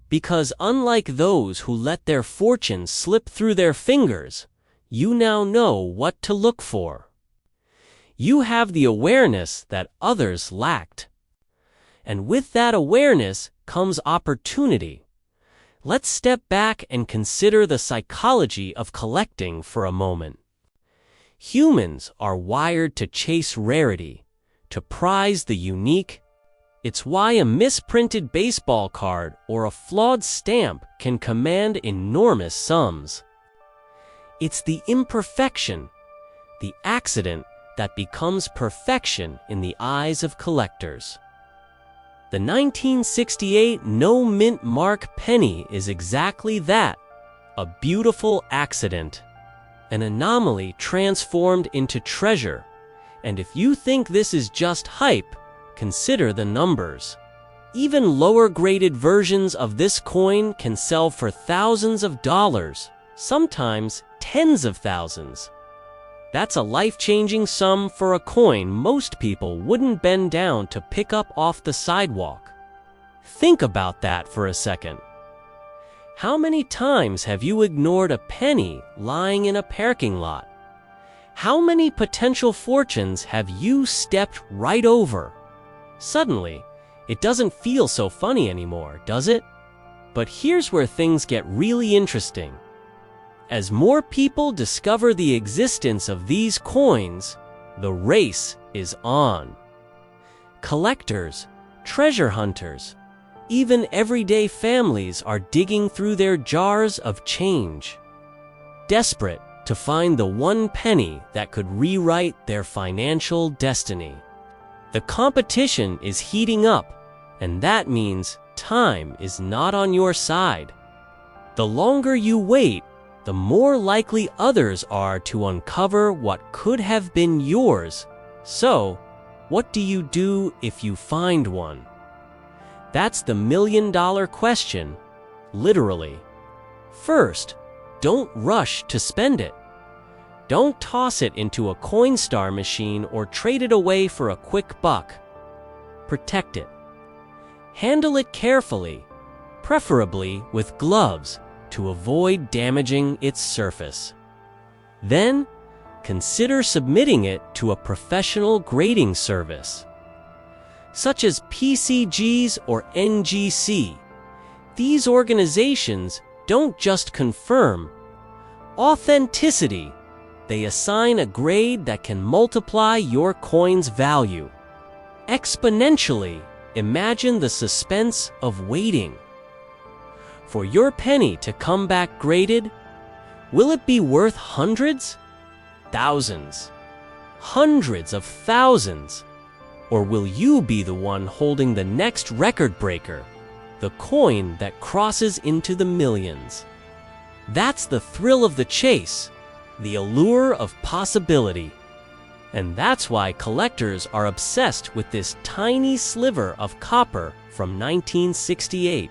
Because unlike those who let their fortunes slip through their fingers, you now know what to look for. You have the awareness that others lacked. And with that awareness comes opportunity. Let's step back and consider the psychology of collecting for a moment. Humans are wired to chase rarity, to prize the unique. It's why a misprinted baseball card or a flawed stamp can command enormous sums. It's the imperfection, the accident, that becomes perfection in the eyes of collectors. The 1968 no mint mark penny is exactly that, a beautiful accident, an anomaly transformed into treasure. And if you think this is just hype, consider the numbers. Even lower-graded versions of this coin can sell for thousands of dollars, sometimes tens of thousands. That's a life-changing sum for a coin most people wouldn't bend down to pick up off the sidewalk. Think about that for a second. How many times have you ignored a penny lying in a parking lot? How many potential fortunes have you stepped right over? Suddenly, it doesn't feel so funny anymore, does it? But here's where things get really interesting. As more people discover the existence of these coins, the race is on. Collectors, treasure hunters, even everyday families are digging through their jars of change, desperate to find the one penny that could rewrite their financial destiny. The competition is heating up, and that means time is not on your side. The longer you wait, the more likely others are to uncover what could have been yours. So, what do you do if you find one? That's the million-dollar question, literally. First, don't rush to spend it. Don't toss it into a Coinstar machine or trade it away for a quick buck. Protect it. Handle it carefully, preferably with gloves, to avoid damaging its surface. Then, consider submitting it to a professional grading service, such as PCGs or NGC. These organizations don't just confirm authenticity, they assign a grade that can multiply your coin's value. Exponentially, imagine the suspense of waiting. For your penny to come back graded, will it be worth hundreds, thousands, hundreds of thousands? Or will you be the one holding the next record breaker, the coin that crosses into the millions? That's the thrill of the chase, the allure of possibility. And that's why collectors are obsessed with this tiny sliver of copper from 1968.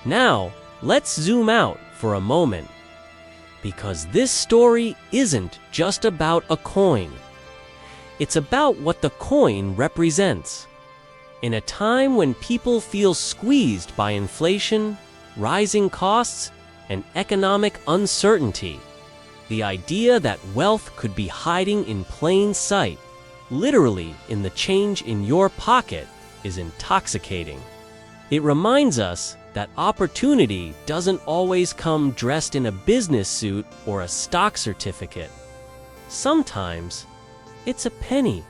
Now, let's zoom out for a moment, because this story isn't just about a coin. It's about what the coin represents. In a time when people feel squeezed by inflation, rising costs, and economic uncertainty, the idea that wealth could be hiding in plain sight, literally in the change in your pocket, is intoxicating. It reminds us that opportunity doesn't always come dressed in a business suit or a stock certificate. Sometimes, it's a penny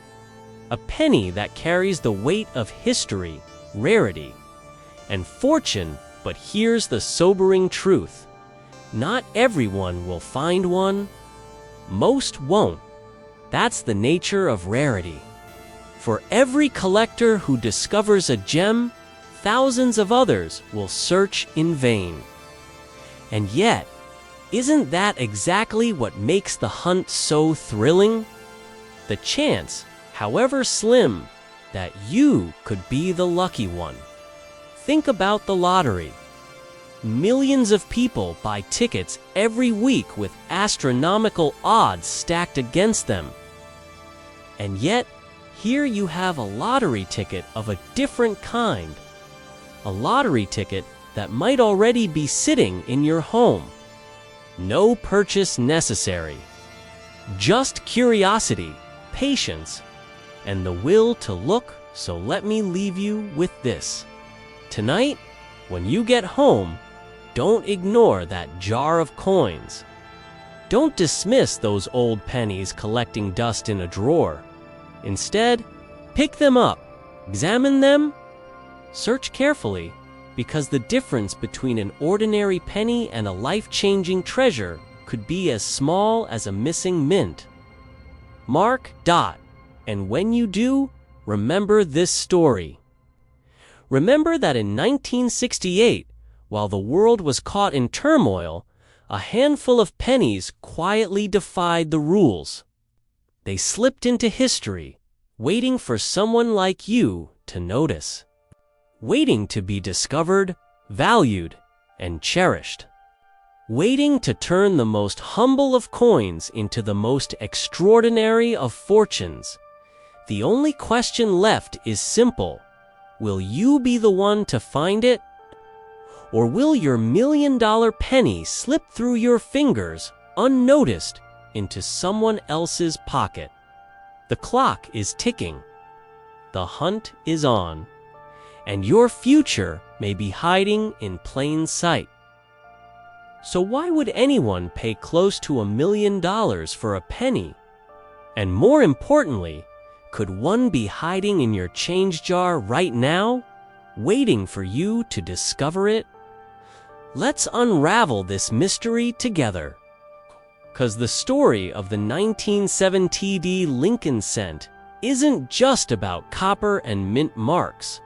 that carries the weight of history, rarity, and fortune. But here's the sobering truth. Not everyone will find one. Most won't. That's the nature of rarity. For every collector who discovers a gem, thousands of others will search in vain. And yet, isn't that exactly what makes the hunt so thrilling? The chance, however slim, that you could be the lucky one. Think about the lottery. Millions of people buy tickets every week with astronomical odds stacked against them. And yet, here you have a lottery ticket of a different kind. A lottery ticket that might already be sitting in your home. No purchase necessary. Just curiosity, patience, and the will to look. So let me leave you with this. Tonight, when you get home, don't ignore that jar of coins. Don't dismiss those old pennies collecting dust in a drawer. Instead, pick them up, examine them, search carefully, because the difference between an ordinary penny and a life-changing treasure could be as small as a missing mint. Mark dot, and when you do, remember this story. Remember that in 1968, while the world was caught in turmoil, a handful of pennies quietly defied the rules. They slipped into history, waiting for someone like you to notice. Waiting to be discovered, valued, and cherished. Waiting to turn the most humble of coins into the most extraordinary of fortunes. The only question left is simple. Will you be the one to find it? Or will your $1,000,000 penny slip through your fingers, unnoticed, into someone else's pocket? The clock is ticking. The hunt is on. And your future may be hiding in plain sight. So why would anyone pay close to $1,000,000 for a penny? And more importantly, could one be hiding in your change jar right now, waiting for you to discover it? Let's unravel this mystery together. 'Cause the story of the 1970 Lincoln cent isn't just about copper and mint marks.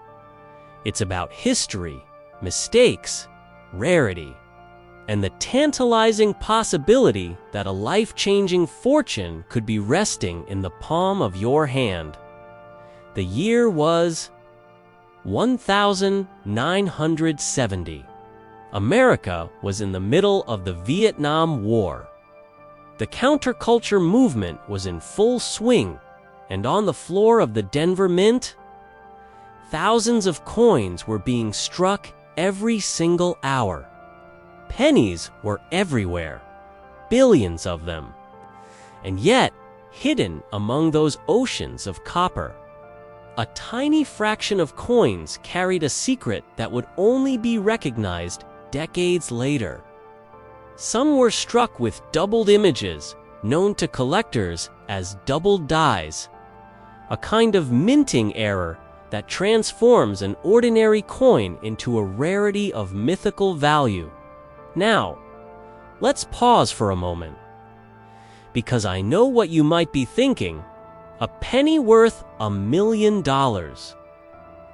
It's about history, mistakes, rarity, and the tantalizing possibility that a life-changing fortune could be resting in the palm of your hand. The year was 1970. America was in the middle of the Vietnam War. The counterculture movement was in full swing, and on the floor of the Denver Mint, thousands of coins were being struck every single hour. Pennies were everywhere, billions of them. And yet, hidden among those oceans of copper, a tiny fraction of coins carried a secret that would only be recognized decades later. Some were struck with doubled images, known to collectors as doubled dies, a kind of minting error that transforms an ordinary coin into a rarity of mythical value. Now, let's pause for a moment, because I know what you might be thinking. A penny worth $1,000,000.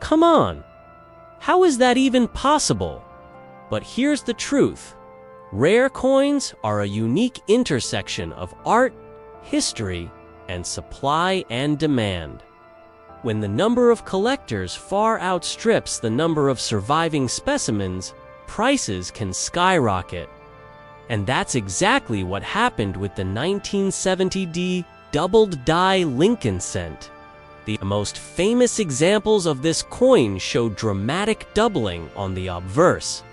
Come on, how is that even possible? But here's the truth. Rare coins are a unique intersection of art, history, and supply and demand. When the number of collectors far outstrips the number of surviving specimens, prices can skyrocket. And that's exactly what happened with the 1970 doubled die Lincoln cent. The most famous examples of this coin show dramatic doubling on the obverse.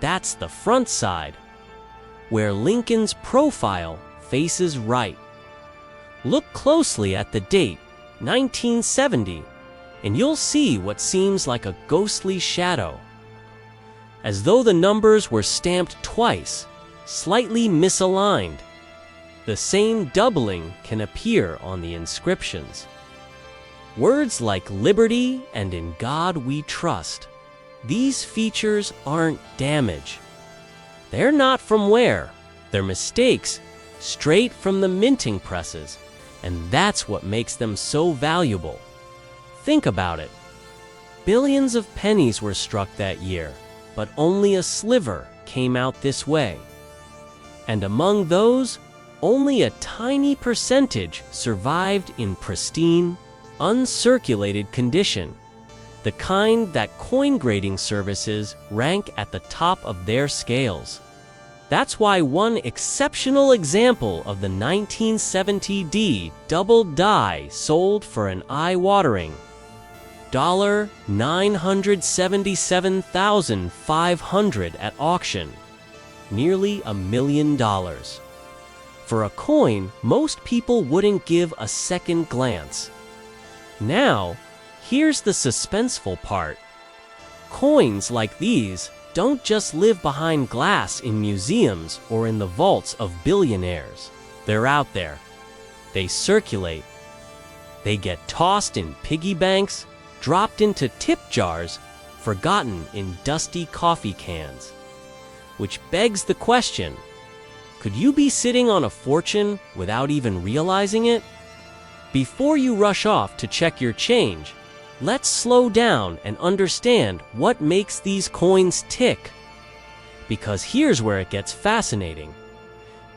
That's the front side, where Lincoln's profile faces right. Look closely at the date, 1970, and you'll see what seems like a ghostly shadow. As though the numbers were stamped twice, slightly misaligned. The same doubling can appear on the inscriptions. Words like liberty and in God we trust. These features aren't damage. They're not from wear. They're mistakes straight from the minting presses, and that's what makes them so valuable. Think about it. Billions of pennies were struck that year, but only a sliver came out this way. And among those, only a tiny percentage survived in pristine, uncirculated condition, the kind that coin grading services rank at the top of their scales. That's why one exceptional example of the 1970D doubled die sold for an eye-watering $977,500 at auction, nearly $1 million. For a coin most people wouldn't give a second glance. Now, here's the suspenseful part. Coins like these don't just live behind glass in museums or in the vaults of billionaires. They're out there. They circulate. They get tossed in piggy banks, dropped into tip jars, forgotten in dusty coffee cans. Which begs the question, could you be sitting on a fortune without even realizing it? Before you rush off to check your change, let's slow down and understand what makes these coins tick. Because here's where it gets fascinating.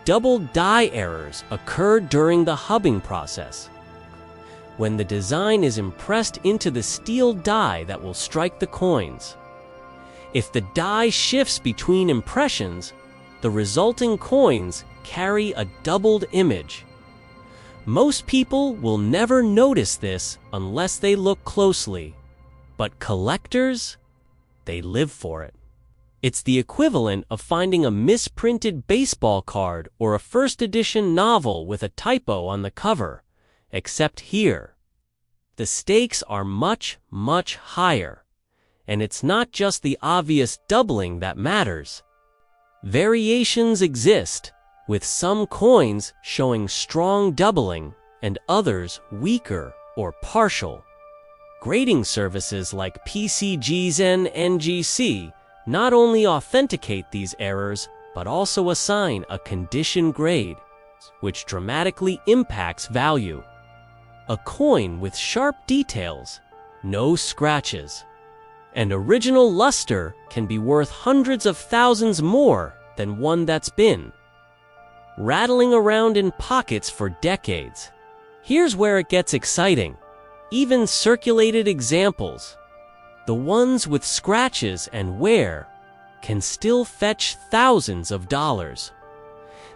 Double die errors occur during the hubbing process, when the design is impressed into the steel die that will strike the coins. If the die shifts between impressions, the resulting coins carry a doubled image. Most people will never notice this unless they look closely, but collectors, they live for it. It's the equivalent of finding a misprinted baseball card or a first edition novel with a typo on the cover, except here, the stakes are much, much higher, and it's not just the obvious doubling that matters. Variations exist, with some coins showing strong doubling and others weaker or partial. Grading services like PCGs and NGC not only authenticate these errors, but also assign a condition grade, which dramatically impacts value. A coin with sharp details, no scratches, and original luster can be worth hundreds of thousands more than one that's been rattling around in pockets for decades. Here's where it gets exciting. Even circulated examples, the ones with scratches and wear, can still fetch thousands of dollars.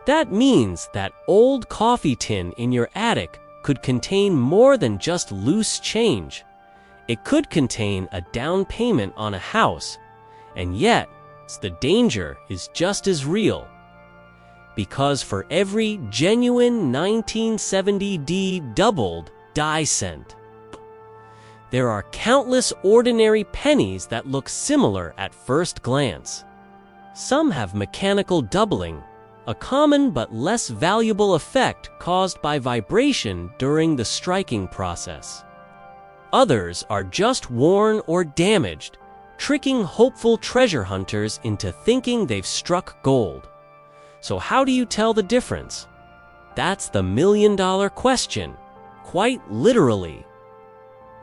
That means that old coffee tin in your attic could contain more than just loose change. It could contain a down payment on a house, and yet the danger is just as real. Because for every genuine 1970D doubled die cent, there are countless ordinary pennies that look similar at first glance. Some have mechanical doubling, a common but less valuable effect caused by vibration during the striking process. Others are just worn or damaged, tricking hopeful treasure hunters into thinking they've struck gold. So how do you tell the difference? That's the million-dollar question, quite literally.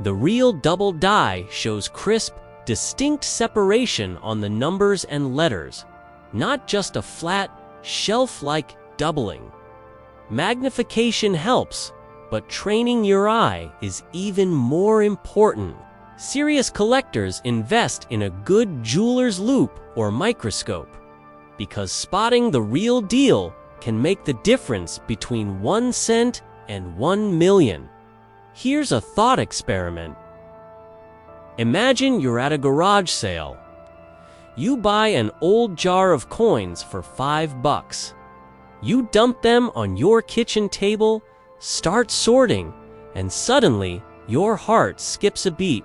The real double die shows crisp, distinct separation on the numbers and letters, not just a flat, shelf-like doubling. Magnification helps, but training your eye is even more important. Serious collectors invest in a good jeweler's loupe or microscope, because spotting the real deal can make the difference between 1 cent and 1 million. Here's a thought experiment. Imagine you're at a garage sale. You buy an old jar of coins for $5. You dump them on your kitchen table, start sorting, and suddenly your heart skips a beat.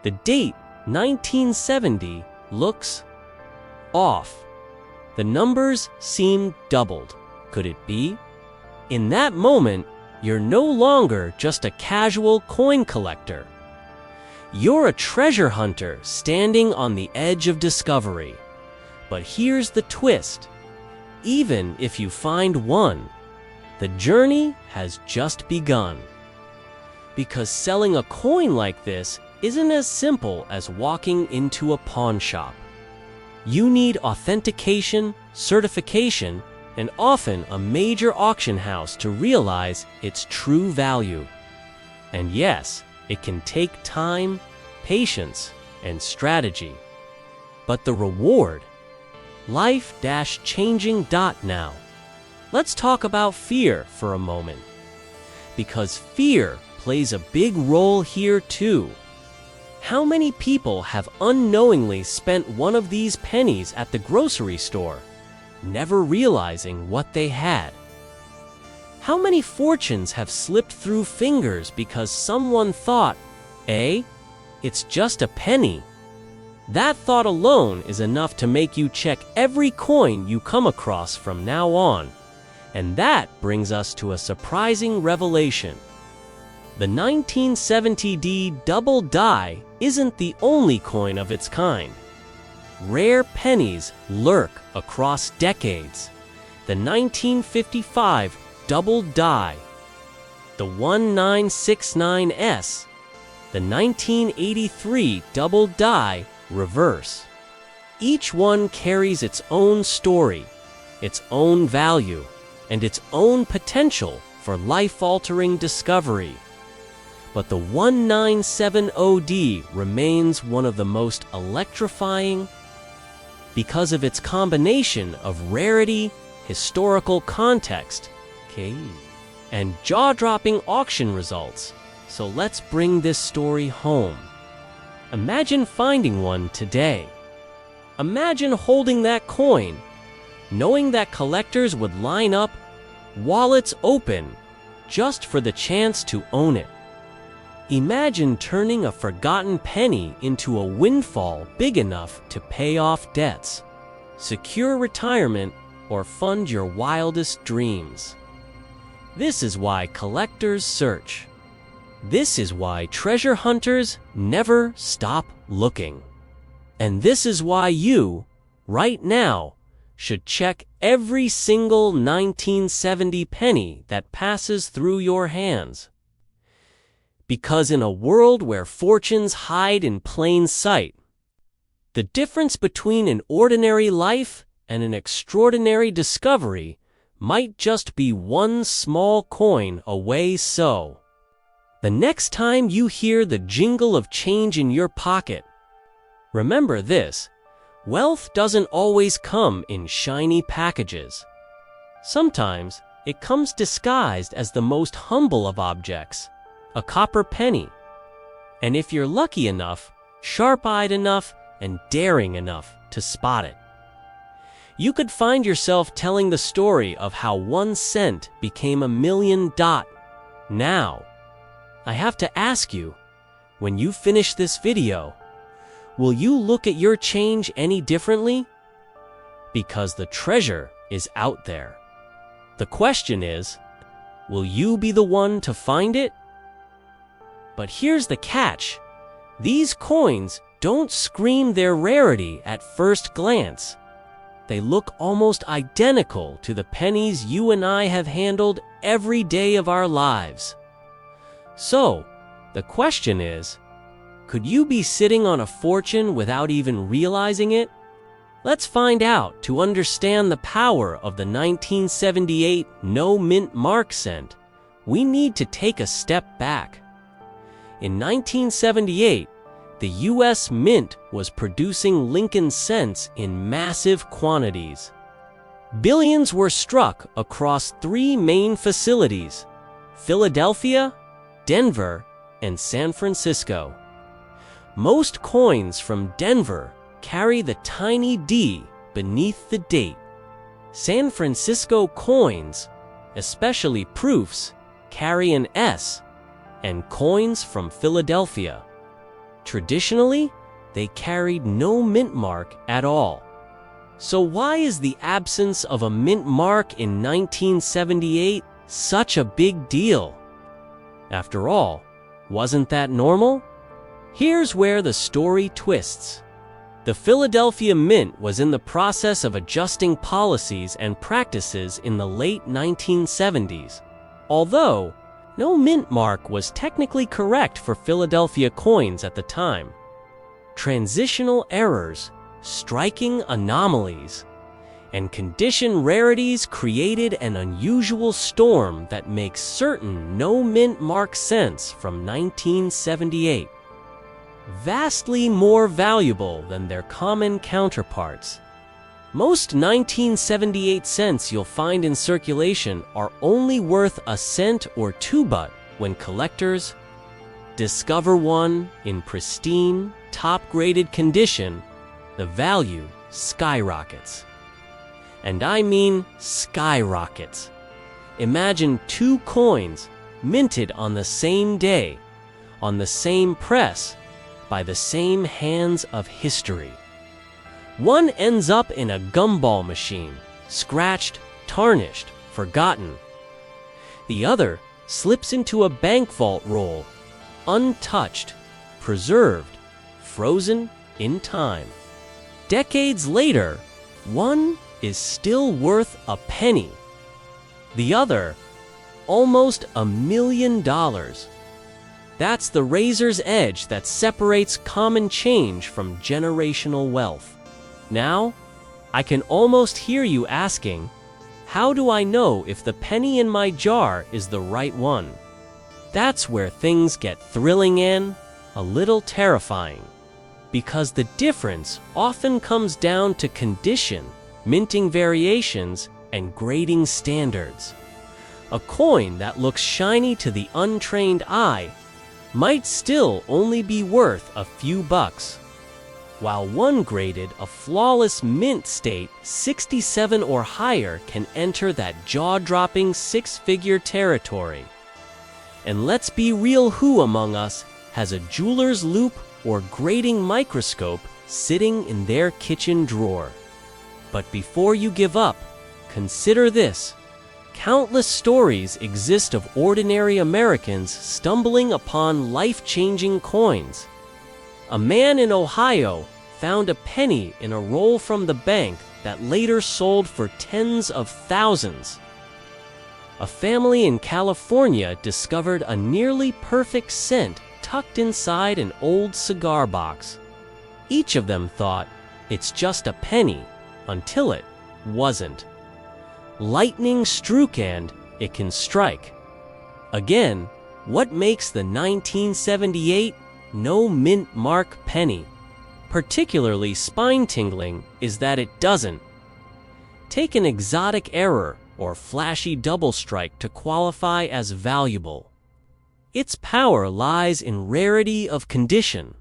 The date, 1970, looks off. The numbers seem doubled. Could it be? In that moment, you're no longer just a casual coin collector. You're a treasure hunter standing on the edge of discovery. But here's the twist. Even if you find one, the journey has just begun. Because selling a coin like this isn't as simple as walking into a pawn shop. You need authentication, certification, and often a major auction house to realize its true value. And yes, it can take time, patience, and strategy. But the reward? Life-changing. Now, let's talk about fear for a moment. Because fear plays a big role here too. How many people have unknowingly spent one of these pennies at the grocery store, never realizing what they had? How many fortunes have slipped through fingers because someone thought, it's just a penny? That thought alone is enough to make you check every coin you come across from now on. And that brings us to a surprising revelation. The 1970D double die isn't the only coin of its kind. Rare pennies lurk across decades. The 1955 double die, the 1969S, the 1983 double die reverse. Each one carries its own story, its own value, and its own potential for life-altering discovery. But the 1970D remains one of the most electrifying because of its combination of rarity, historical context, and jaw-dropping auction results. So let's bring this story home. Imagine finding one today. Imagine holding that coin, knowing that collectors would line up, wallets open, just for the chance to own it. Imagine turning a forgotten penny into a windfall big enough to pay off debts, secure retirement, or fund your wildest dreams. This is why collectors search. This is why treasure hunters never stop looking. And this is why you, right now, should check every single 1970 penny that passes through your hands. Because in a world where fortunes hide in plain sight, the difference between an ordinary life and an extraordinary discovery might just be one small coin away. So, the next time you hear the jingle of change in your pocket, remember this: wealth doesn't always come in shiny packages. Sometimes it comes disguised as the most humble of objects, a copper penny. And if you're lucky enough, sharp-eyed enough, and daring enough to spot it, you could find yourself telling the story of how 1 cent became $1 million. Now, I have to ask you, when you finish this video, will you look at your change any differently? Because the treasure is out there. The question is, will you be the one to find it? But here's the catch. These coins don't scream their rarity at first glance. They look almost identical to the pennies you and I have handled every day of our lives. So, the question is, could you be sitting on a fortune without even realizing it? Let's find out. To understand the power of the 1978 no mint mark cent, we need to take a step back. In 1978, the U.S. Mint was producing Lincoln cents in massive quantities. Billions were struck across 3 main facilities: Philadelphia, Denver, and San Francisco. Most coins from Denver carry the tiny D beneath the date. San Francisco coins, especially proofs, carry an S, and coins from Philadelphia, traditionally, they carried no mint mark at all. So why is the absence of a mint mark in 1978 such a big deal? After all, wasn't that normal? Here's where the story twists. The Philadelphia Mint was in the process of adjusting policies and practices in the late 1970s. Although, no mint mark was technically correct for Philadelphia coins at the time. Transitional errors, striking anomalies. And condition rarities created an unusual storm that makes certain no mint mark cents from 1978 vastly more valuable than their common counterparts. Most 1978 cents you'll find in circulation are only worth a cent or two, but when collectors discover one in pristine, top-graded condition, the value skyrockets. And I mean skyrockets. Imagine two coins minted on the same day, on the same press, by the same hands of history. One ends up in a gumball machine, scratched, tarnished, forgotten. The other slips into a bank vault roll, untouched, preserved, frozen in time. Decades later, one is still worth a penny. The other, almost $1 million. That's the razor's edge that separates common change from generational wealth. Now, I can almost hear you asking, how do I know if the penny in my jar is the right one? That's where things get thrilling and a little terrifying, because the difference often comes down to condition, minting variations, and grading standards. A coin that looks shiny to the untrained eye might still only be worth a few bucks, while one graded a flawless mint state 67 or higher can enter that jaw-dropping six-figure territory. And let's be real, who among us has a jeweler's loupe or grading microscope sitting in their kitchen drawer? But before you give up, consider this. Countless stories exist of ordinary Americans stumbling upon life-changing coins. A man in Ohio found a penny in a roll from the bank that later sold for tens of thousands. A family in California discovered a nearly perfect cent tucked inside an old cigar box. Each of them thought, it's just a penny, until it wasn't. Lightning struck and it can strike. Again, what makes the 1978 no mint mark penny particularly spine-tingling is that it doesn't take an exotic error or flashy double strike to qualify as valuable. Its power lies in rarity of condition.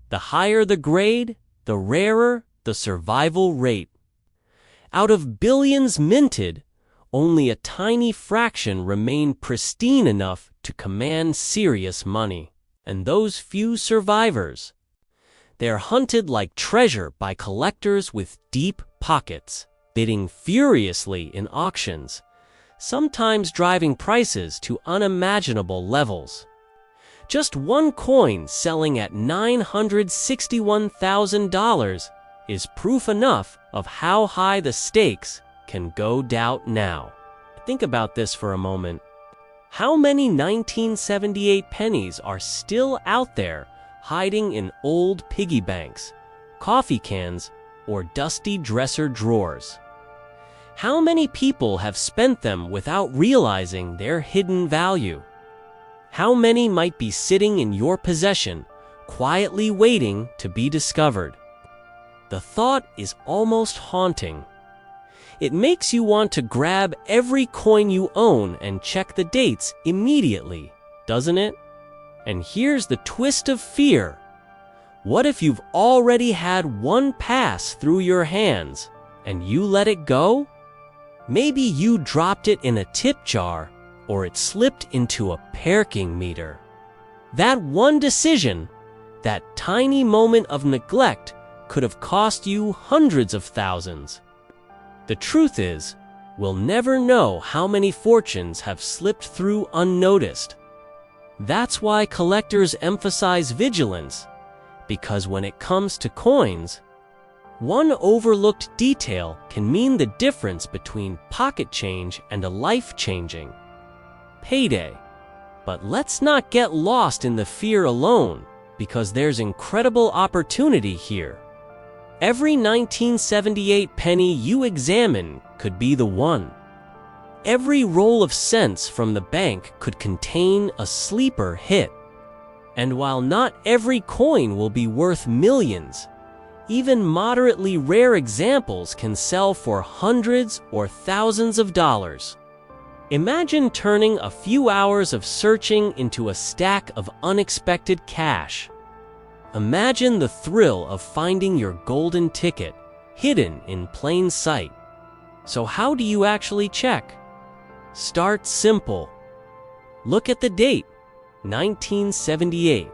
The higher the grade, the rarer the survival rate. Out of billions minted, only a tiny fraction remain pristine enough to command serious money. And those few survivors, they're hunted like treasure by collectors with deep pockets, bidding furiously in auctions, sometimes driving prices to unimaginable levels. Just one coin selling at $961,000 is proof enough of how high the stakes can go down now. Think about this for a moment. How many 1978 pennies are still out there hiding in old piggy banks, coffee cans, or dusty dresser drawers? How many people have spent them without realizing their hidden value? How many might be sitting in your possession, quietly waiting to be discovered? The thought is almost haunting. It makes you want to grab every coin you own and check the dates immediately, doesn't it? And here's the twist of fear. What if you've already had one pass through your hands and you let it go? Maybe you dropped it in a tip jar or it slipped into a parking meter. That one decision, that tiny moment of neglect, could have cost you hundreds of thousands. The truth is, we'll never know how many fortunes have slipped through unnoticed. That's why collectors emphasize vigilance, because when it comes to coins, one overlooked detail can mean the difference between pocket change and a life-changing payday. But let's not get lost in the fear alone, because there's incredible opportunity here. Every 1978 penny you examine could be the one. Every roll of cents from the bank could contain a sleeper hit. And while not every coin will be worth millions, even moderately rare examples can sell for hundreds or thousands of dollars. Imagine turning a few hours of searching into a stack of unexpected cash. Imagine the thrill of finding your golden ticket hidden in plain sight. So how do you actually check? Start simple. Look at the date, 1978.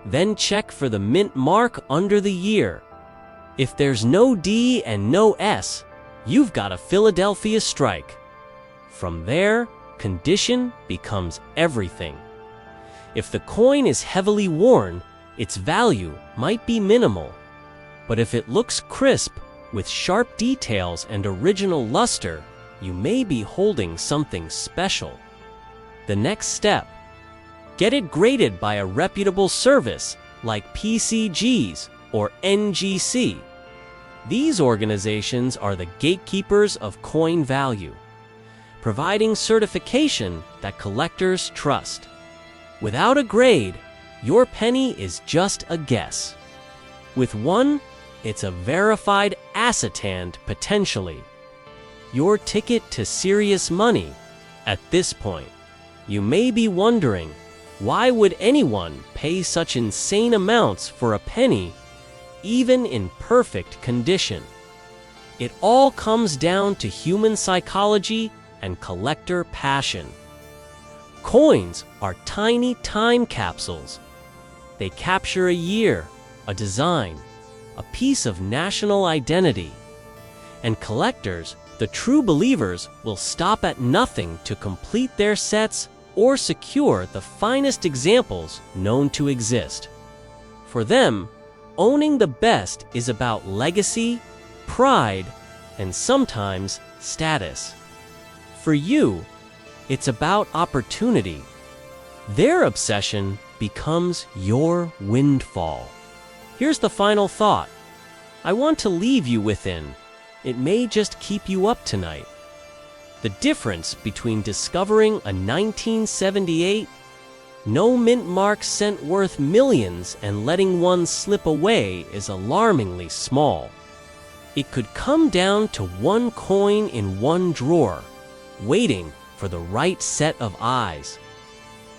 Then check for the mint mark under the year. If there's no D and no S, you've got a Philadelphia strike. From there, condition becomes everything. If the coin is heavily worn, its value might be minimal. But if it looks crisp, with sharp details and original luster, you may be holding something special. The next step: get it graded by a reputable service like PCGs or NGC. These organizations are the gatekeepers of coin value, providing certification that collectors trust. Without a grade, your penny is just a guess. With one, it's a verified ascertained potentially. Your ticket to serious money. At this point, you may be wondering, why would anyone pay such insane amounts for a penny, even in perfect condition? It all comes down to human psychology and collector passion. Coins are tiny time capsules. They capture a year, a design, a piece of national identity. And collectors, the true believers, will stop at nothing to complete their sets or secure the finest examples known to exist. For them, owning the best is about legacy, pride, and sometimes status. For you, it's about opportunity. Their obsession becomes your windfall. Here's the final thought I want to leave you within. It may just keep you up tonight. The difference between discovering a 1978 no mint mark cent worth millions and letting one slip away is alarmingly small. It could come down to one coin in one drawer, waiting for the right set of eyes.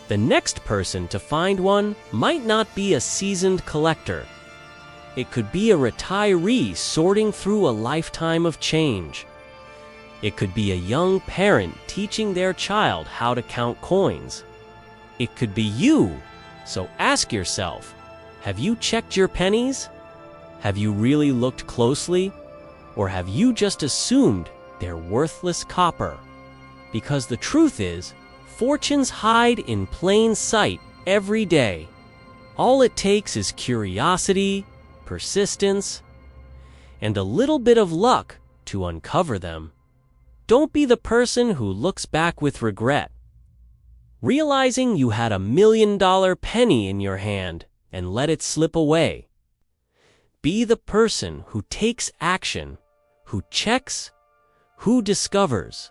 The next person to find one might not be a seasoned collector. It could be a retiree sorting through a lifetime of change. It could be a young parent teaching their child how to count coins. It could be you. So ask yourself, have you checked your pennies? Have you really looked closely? Or have you just assumed they're worthless copper? Because the truth is, fortunes hide in plain sight every day. All it takes is curiosity, persistence, and a little bit of luck to uncover them. Don't be the person who looks back with regret, realizing you had $1 million penny in your hand and let it slip away. Be the person who takes action, who checks, who discovers.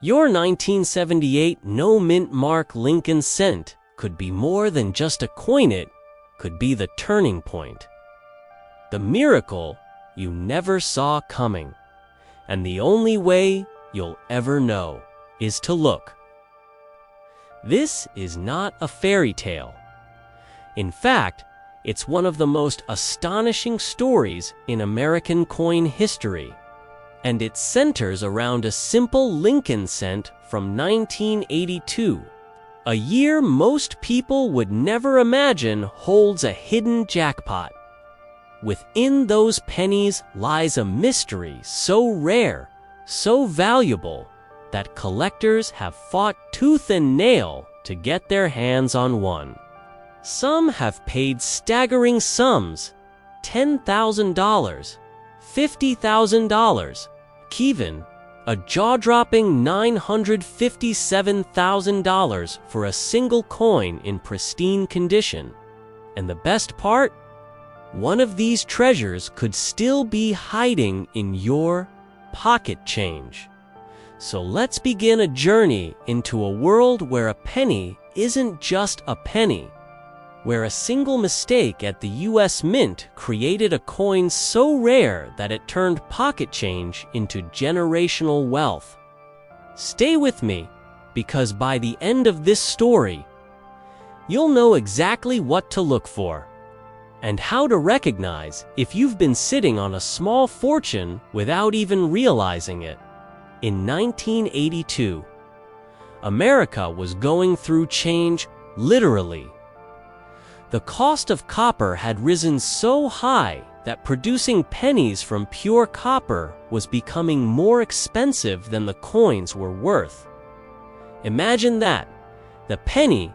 Your 1978 no mint mark Lincoln cent could be more than just a coin. It could be the turning point, the miracle you never saw coming. And the only way you'll ever know is to look. This is not a fairy tale. In fact, it's one of the most astonishing stories in American coin history. And it centers around a simple Lincoln cent from 1982, a year most people would never imagine holds a hidden jackpot. Within those pennies lies a mystery so rare, so valuable, that collectors have fought tooth and nail to get their hands on one. Some have paid staggering sums, $10,000, $50,000, even a jaw-dropping $957,000 for a single coin in pristine condition. And the best part? one of these treasures could still be hiding in your pocket change. So let's begin a journey into a world where a penny isn't just a penny, where a single mistake at the US Mint created a coin so rare that it turned pocket change into generational wealth. Stay with me, because by the end of this story, you'll know exactly what to look for and how to recognize if you've been sitting on a small fortune without even realizing it. In 1982, America was going through change, literally. The cost of copper had risen so high that producing pennies from pure copper was becoming more expensive than the coins were worth. Imagine that. The penny,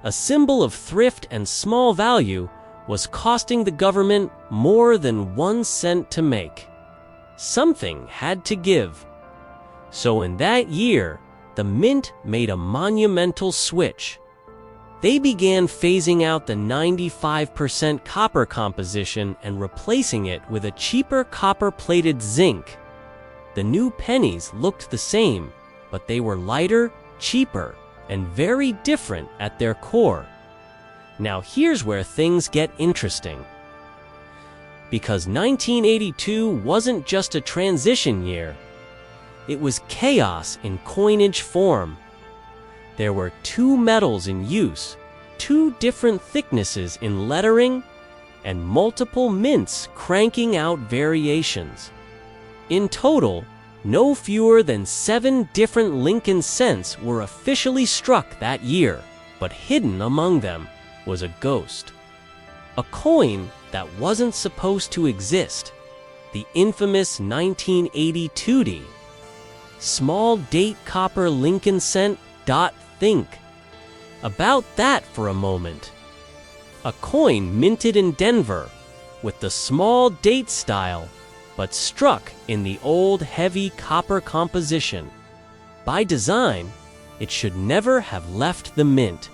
a symbol of thrift and small value, was costing the government more than 1 cent to make. Something had to give. So in that year, the Mint made a monumental switch. They began phasing out the 95% copper composition and replacing it with a cheaper copper-plated zinc. The new pennies looked the same, but they were lighter, cheaper, and very different at their core. Now here's where things get interesting. Because 1982 wasn't just a transition year, it was chaos in coinage form. There were 2 metals in use, 2 different thicknesses in lettering, and multiple mints cranking out variations. In total, no fewer than 7 different Lincoln cents were officially struck that year, but hidden among them was a ghost. A coin that wasn't supposed to exist, the infamous 1982D. Small date copper Lincoln cent. Think about that for a moment. A coin minted in Denver with the small date style, but struck in the old heavy copper composition. By design, it should never have left the mint.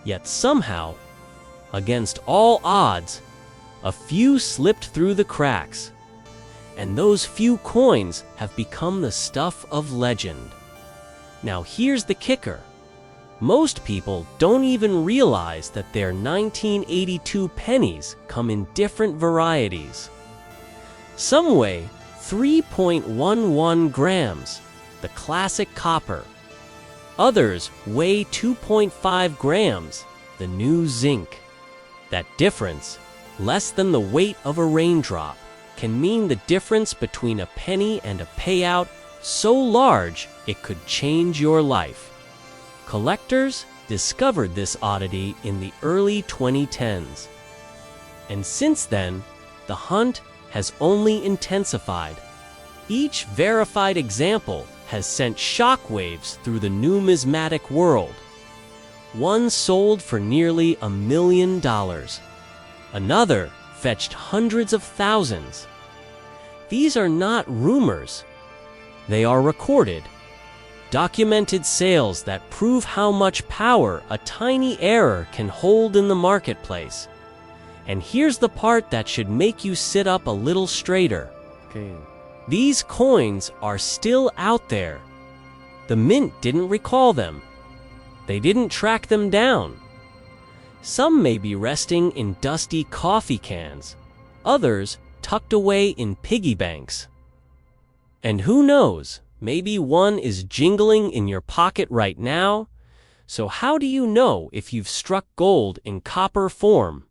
Yet somehow, against all odds, a few slipped through the cracks. And those few coins have become the stuff of legend. Now here's the kicker. Most people don't even realize that their 1982 pennies come in different varieties. Some weigh 3.11 grams, the classic copper. Others weigh 2.5 grams, the new zinc. That difference, less than the weight of a raindrop, can mean the difference between a penny and a payout so large it could change your life. Collectors discovered this oddity in the early 2010s. And since then, the hunt has only intensified. Each verified example has sent shockwaves through the numismatic world. One sold for nearly $1 million. Another fetched hundreds of thousands. These are not rumors. They are recorded, documented sales that prove how much power a tiny error can hold in the marketplace. And here's the part that should make you sit up a little straighter. Okay. These coins are still out there. The Mint didn't recall them. They didn't track them down. Some may be resting in dusty coffee cans, others tucked away in piggy banks. And who knows, maybe one is jingling in your pocket right now. So how do you know if you've struck gold in copper form?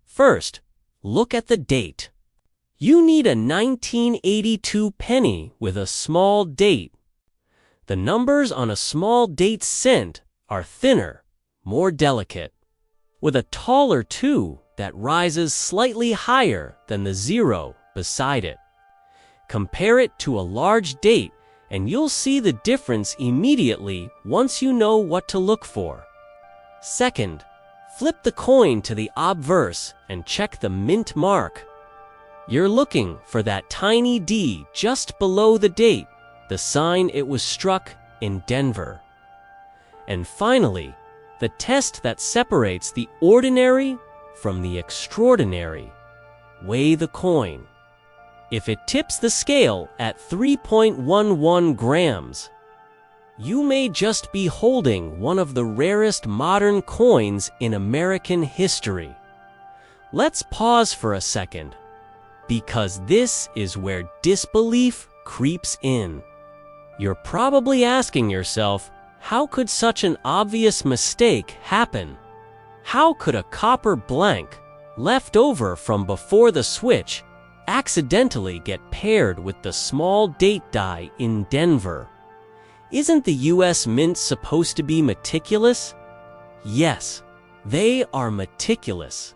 First, look at the date. You need a 1982 penny with a small date. The numbers on a small date cent are thinner, more delicate, with a taller 2 that rises slightly higher than the 0 beside it. Compare it to a large date and you'll see the difference immediately once you know what to look for. Second, flip the coin to the obverse and check the mint mark. You're looking for that tiny D just below the date, the sign it was struck in Denver. And finally, the test that separates the ordinary from the extraordinary. weigh the coin. If it tips the scale at 3.11 grams, you may just be holding one of the rarest modern coins in American history. Let's pause for a second, because this is where disbelief creeps in. You're probably asking yourself, how could such an obvious mistake happen? How could a copper blank, left over from before the switch, accidentally get paired with the small date die in Denver? Isn't the US Mint supposed to be meticulous? Yes, they are meticulous.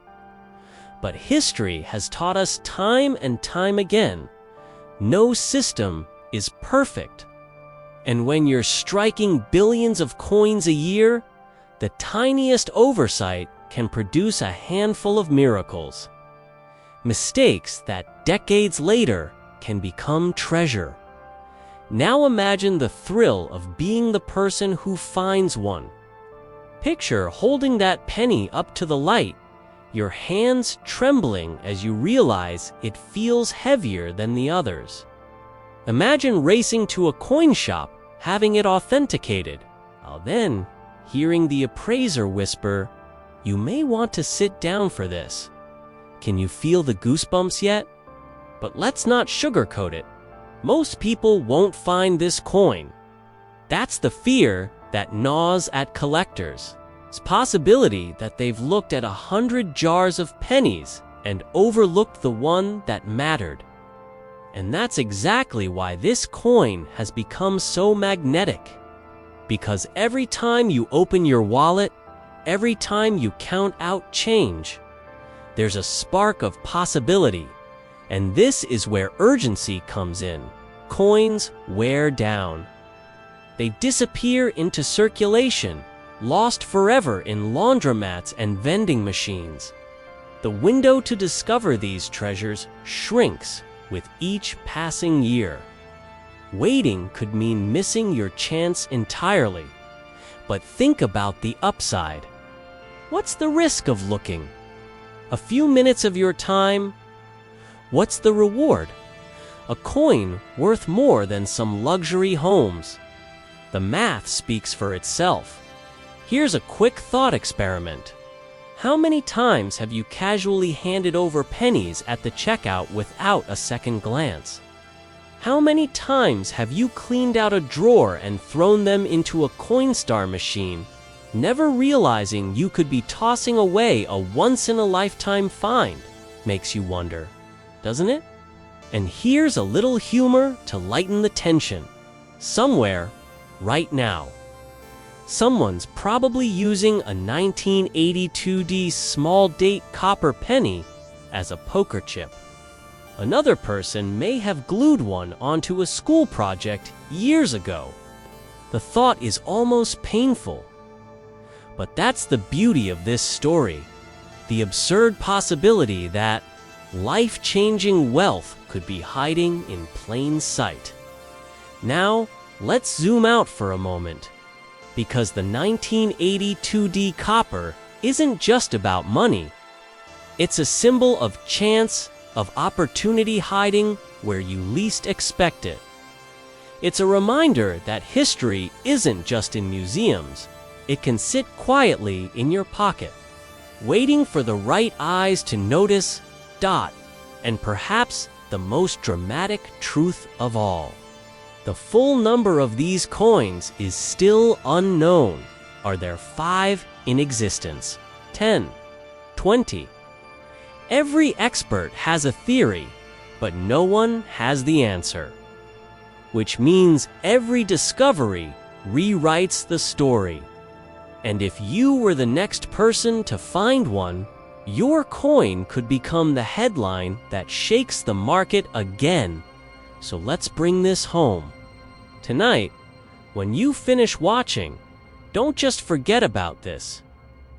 But history has taught us time and time again, no system is perfect. And when you're striking billions of coins a year, the tiniest oversight can produce a handful of miracles. Mistakes that decades later can become treasure. Now imagine the thrill of being the person who finds one. Picture holding that penny up to the light, your hands trembling as you realize it feels heavier than the others. Imagine racing to a coin shop, having it authenticated, while then hearing the appraiser whisper, "You may want to sit down for this." Can you feel the goosebumps yet? But let's not sugarcoat it. Most people won't find this coin. That's the fear that gnaws at collectors. It's a possibility that they've looked at 100 jars of pennies and overlooked the one that mattered. And that's exactly why this coin has become so magnetic. Because every time you open your wallet, every time you count out change, there's a spark of possibility. And this is where urgency comes in. Coins wear down. They disappear into circulation, lost forever in laundromats and vending machines. The window to discover these treasures shrinks with each passing year. Waiting could mean missing your chance entirely. But think about the upside. What's the risk of looking? A few minutes of your time? What's the reward? A coin worth more than some luxury homes. The math speaks for itself. Here's a quick thought experiment. How many times have you casually handed over pennies at the checkout without a second glance? How many times have you cleaned out a drawer and thrown them into a Coinstar machine, never realizing you could be tossing away a once-in-a-lifetime find? Makes you wonder, doesn't it? And here's a little humor to lighten the tension. Somewhere, right now, someone's probably using a 1982D small date copper penny as a poker chip. Another person may have glued one onto a school project years ago. The thought is almost painful. But that's the beauty of this story. The absurd possibility that life-changing wealth could be hiding in plain sight. Now, let's zoom out for a moment. Because the 1982D copper isn't just about money. It's a symbol of chance, of opportunity hiding where you least expect it. It's a reminder that history isn't just in museums. It can sit quietly in your pocket, waiting for the right eyes to notice, and perhaps the most dramatic truth of all. The full number of these coins is still unknown. Are there 5 in existence? 10? 20? Every expert has a theory, but no one has the answer. Which means every discovery rewrites the story. And if you were the next person to find one, your coin could become the headline that shakes the market again. So let's bring this home. Tonight, when you finish watching, don't just forget about this.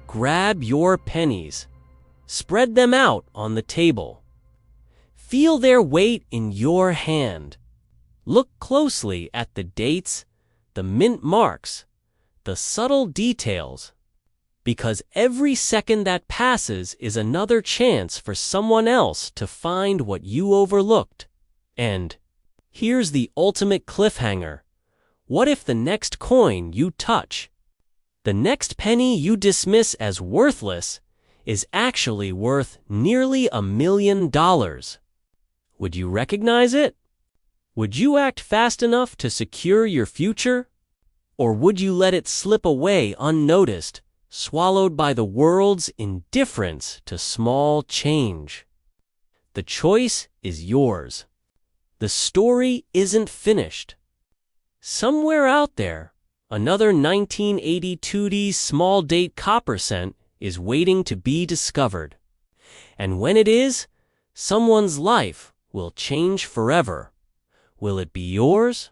Grab your pennies. Spread them out on the table. Feel their weight in your hand. Look closely at the dates, the mint marks, the subtle details. Because every second that passes is another chance for someone else to find what you overlooked. And here's the ultimate cliffhanger. What if the next coin you touch, the next penny you dismiss as worthless, is actually worth nearly $1 million? Would you recognize it? Would you act fast enough to secure your future? Or would you let it slip away unnoticed, swallowed by the world's indifference to small change? The choice is yours. The story isn't finished. Somewhere out there, another 1982 small date copper cent is waiting to be discovered. And when it is, someone's life will change forever. Will it be yours?